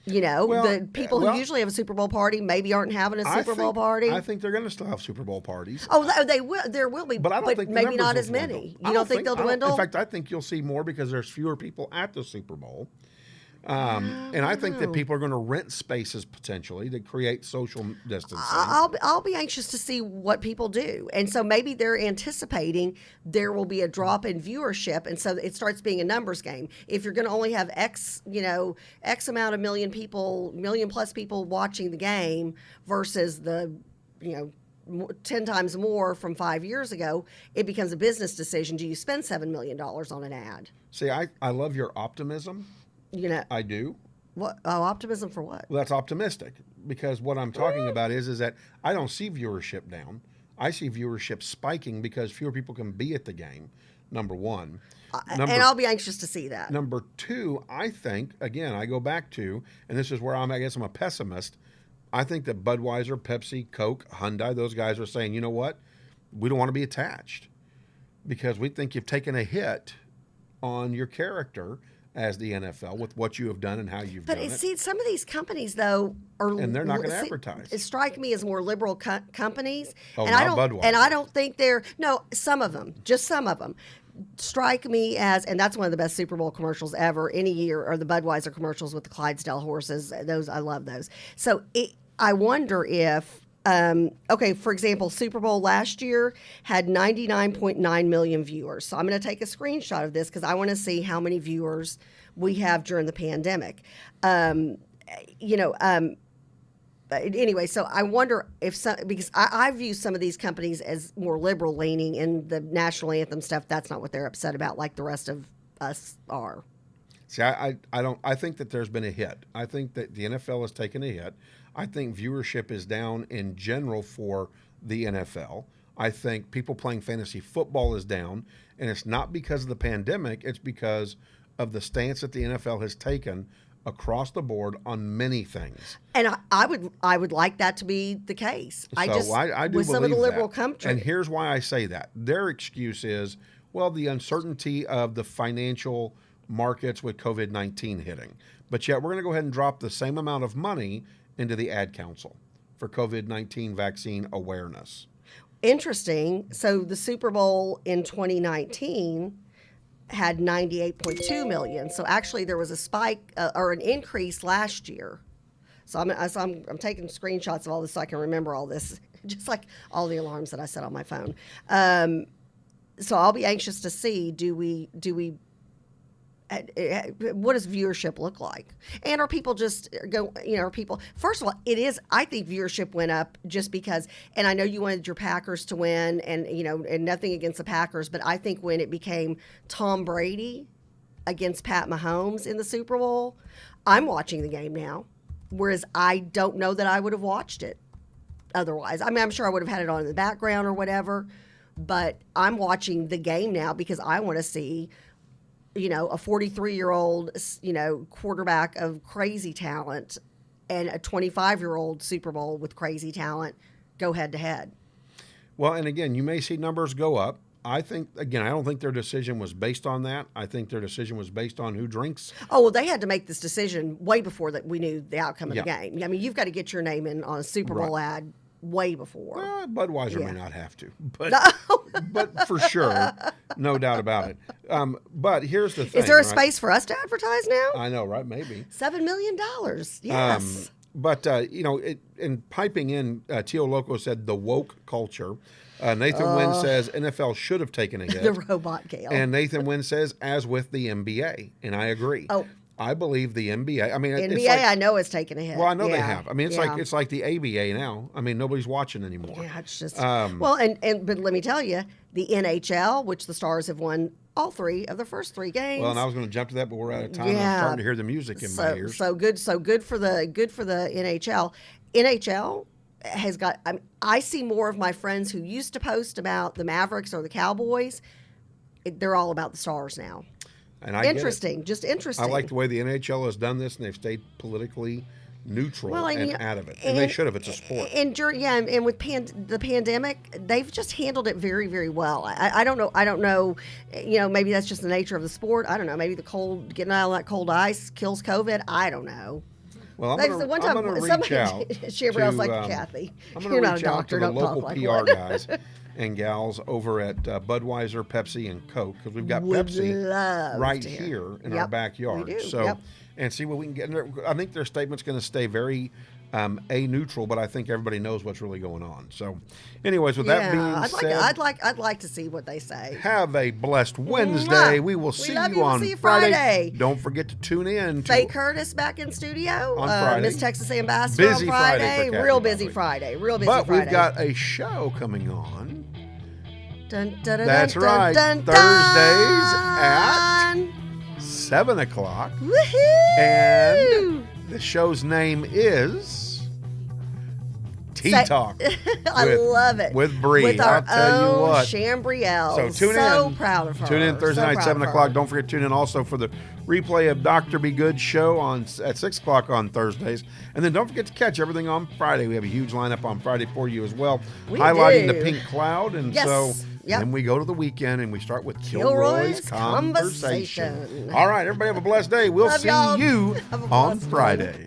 The people who usually have a Super Bowl party maybe aren't having a Super Bowl party. I think they're going to still have Super Bowl parties. Oh, they will. There will be, but I don't think the maybe numbers not will as many. dwindle. You don't think they'll dwindle? In fact, I think you'll see more because there's fewer people at the Super Bowl. And I think that people are going to rent spaces potentially to create social distancing. I'll be anxious to see what people do. And so maybe they're anticipating there will be a drop in viewership. And so it starts being a numbers game. If you're going to only have X amount of million plus people watching the game versus the, 10 times more from 5 years ago, it becomes a business decision. Do you spend $7 million on an ad? See, I love your optimism. I do. What? Oh, optimism for what? Well, that's optimistic because what I'm talking about is that I don't see viewership down. I see viewership spiking because fewer people can be at the game, number one. And I'll be anxious to see that. Number two, I think, again, I go back to, and this is where I guess I'm a pessimist, I think that Budweiser, Pepsi, Coke, Hyundai, those guys are saying, you know what? We don't want to be attached because we think you've taken a hit on your character as the NFL with what you have done and how you've done it. But see, some of these companies though and they're not going to advertise. It strike me as more liberal companies, Oh, and not Budweiser. I don't think they're some of them, just some of them, strike me as, and that's one of the best Super Bowl commercials ever any year, are the Budweiser commercials with the Clydesdale horses. Those I love those. So I wonder if. For example, Super Bowl last year had 99.9 million viewers. So I'm going to take a screenshot of this because I want to see how many viewers we have during the pandemic. But anyway, so I wonder if because I view some of these companies as more liberal leaning in the national anthem stuff. That's not what they're upset about, like the rest of us are. See, I think that there's been a hit. I think that the NFL has taken a hit. I think viewership is down in general for the NFL. I think people playing fantasy football is down, and it's not because of the pandemic. It's because of the stance that the NFL has taken across the board on many things. And I would like that to be the case. I do with some of the liberal countries. And here's why I say that. Their excuse is, well, the uncertainty of the financial markets with COVID-19 hitting. But yet we're going to go ahead and drop the same amount of money into the Ad Council for COVID-19 vaccine awareness. Interesting. So the Super Bowl in 2019 had 98.2 million. So actually there was a spike or an increase last year. So I'm taking screenshots of all this so I can remember all this, just like all the alarms that I set on my phone. So I'll be anxious to see, what does viewership look like? And are people just first of all, I think viewership went up just because, and I know you wanted your Packers to win and nothing against the Packers, but I think when it became Tom Brady against Pat Mahomes in the Super Bowl, I'm watching the game now. Whereas I don't know that I would have watched it otherwise. I mean, I'm sure I would have had it on in the background or whatever, but I'm watching the game now because I want to see, a 43-year-old, quarterback of crazy talent and a 25-year-old Super Bowl with crazy talent go head to head. Well, and again, you may see numbers go up. I don't think their decision was based on that. I think their decision was based on who drinks. Oh, well, they had to make this decision way before that we knew the outcome of Yeah. the game. I mean, you've got to get your name in on a Super Bowl ad way before. Budweiser Yeah. may not have to, but for sure, no doubt about it. But here's the thing. Is there a right? space for us to advertise now? I know, right? Maybe. $7 million. Yes. But in piping in, Tio Loco said the woke culture. Nathan Wynn says NFL should have taken a hit. The robot Gale. And Nathan Wynn says, as with the NBA, and I agree. Oh. I believe the NBA. I mean, NBA, it's like, I know it's taken a hit. well, I know they Yeah. have. I mean, it's like the ABA now. I mean, nobody's watching anymore. Yeah, it's just but let me tell you, the NHL, which the Stars have won all 3 of the first 3 games. Well, and I was going to jump to that, but we're out of time. Yeah. I'm starting to hear the music in my ears. So good for the NHL. NHL has got. I see more of my friends who used to post about the Mavericks or the Cowboys. They're all about the Stars now. And I get it. Interesting, just interesting. I like the way the NHL has done this, and they've stayed politically neutral and out of it. And they should have. It's a sport. And with the pandemic, they've just handled it very, very well. I don't know. Maybe that's just the nature of the sport. I don't know. Maybe getting out of that cold ice kills COVID. I don't know. Well, I'm going to reach out. Chamberlain's like Kathy. I'm You're going not to reach a out doctor. to the Don't talk local like PR one. guys and gals over at Budweiser, Pepsi, and Coke, because we've got Would Pepsi love right to hear. here in our Yep, backyard. we do. So, Yep. and see what we can get. I think their statement's going to stay very neutral, but I think everybody knows what's really going on. So, anyways, with that being said, I'd like to see what they say. have a blessed Wednesday. Mwah. We will We see love you you. We'll on see you Friday. Friday. Don't forget to tune in. Faye Curtis back in studio. On Friday. Miss Texas Ambassador Busy on Friday Friday. for Kathy Real busy Buckley. Friday. Real busy But Friday. we've got a show coming on. Dun, dun, dun, That's dun, right. dun, Thursdays dun. 7 o'clock. Woohoo! And the show's name is Tea Talk. I love it. With Bree. With our I'll tell you own what. Chambrielle. So tune in. So proud of her. Tune in Thursday So night, proud 7 of her. o'clock. Don't forget to tune in also for the replay of Dr. Be Good show at 6 o'clock on Thursdays. And then don't forget to catch everything on Friday. We have a huge lineup on Friday for you as well, We highlighting do. the pink cloud. And Yes. so Yep. then we go to the weekend and we start with Kilroy's Kilroy's Conversation. Conversation. All right, everybody have a blessed day. We'll Love see y'all. you Have a on blessed day. Friday.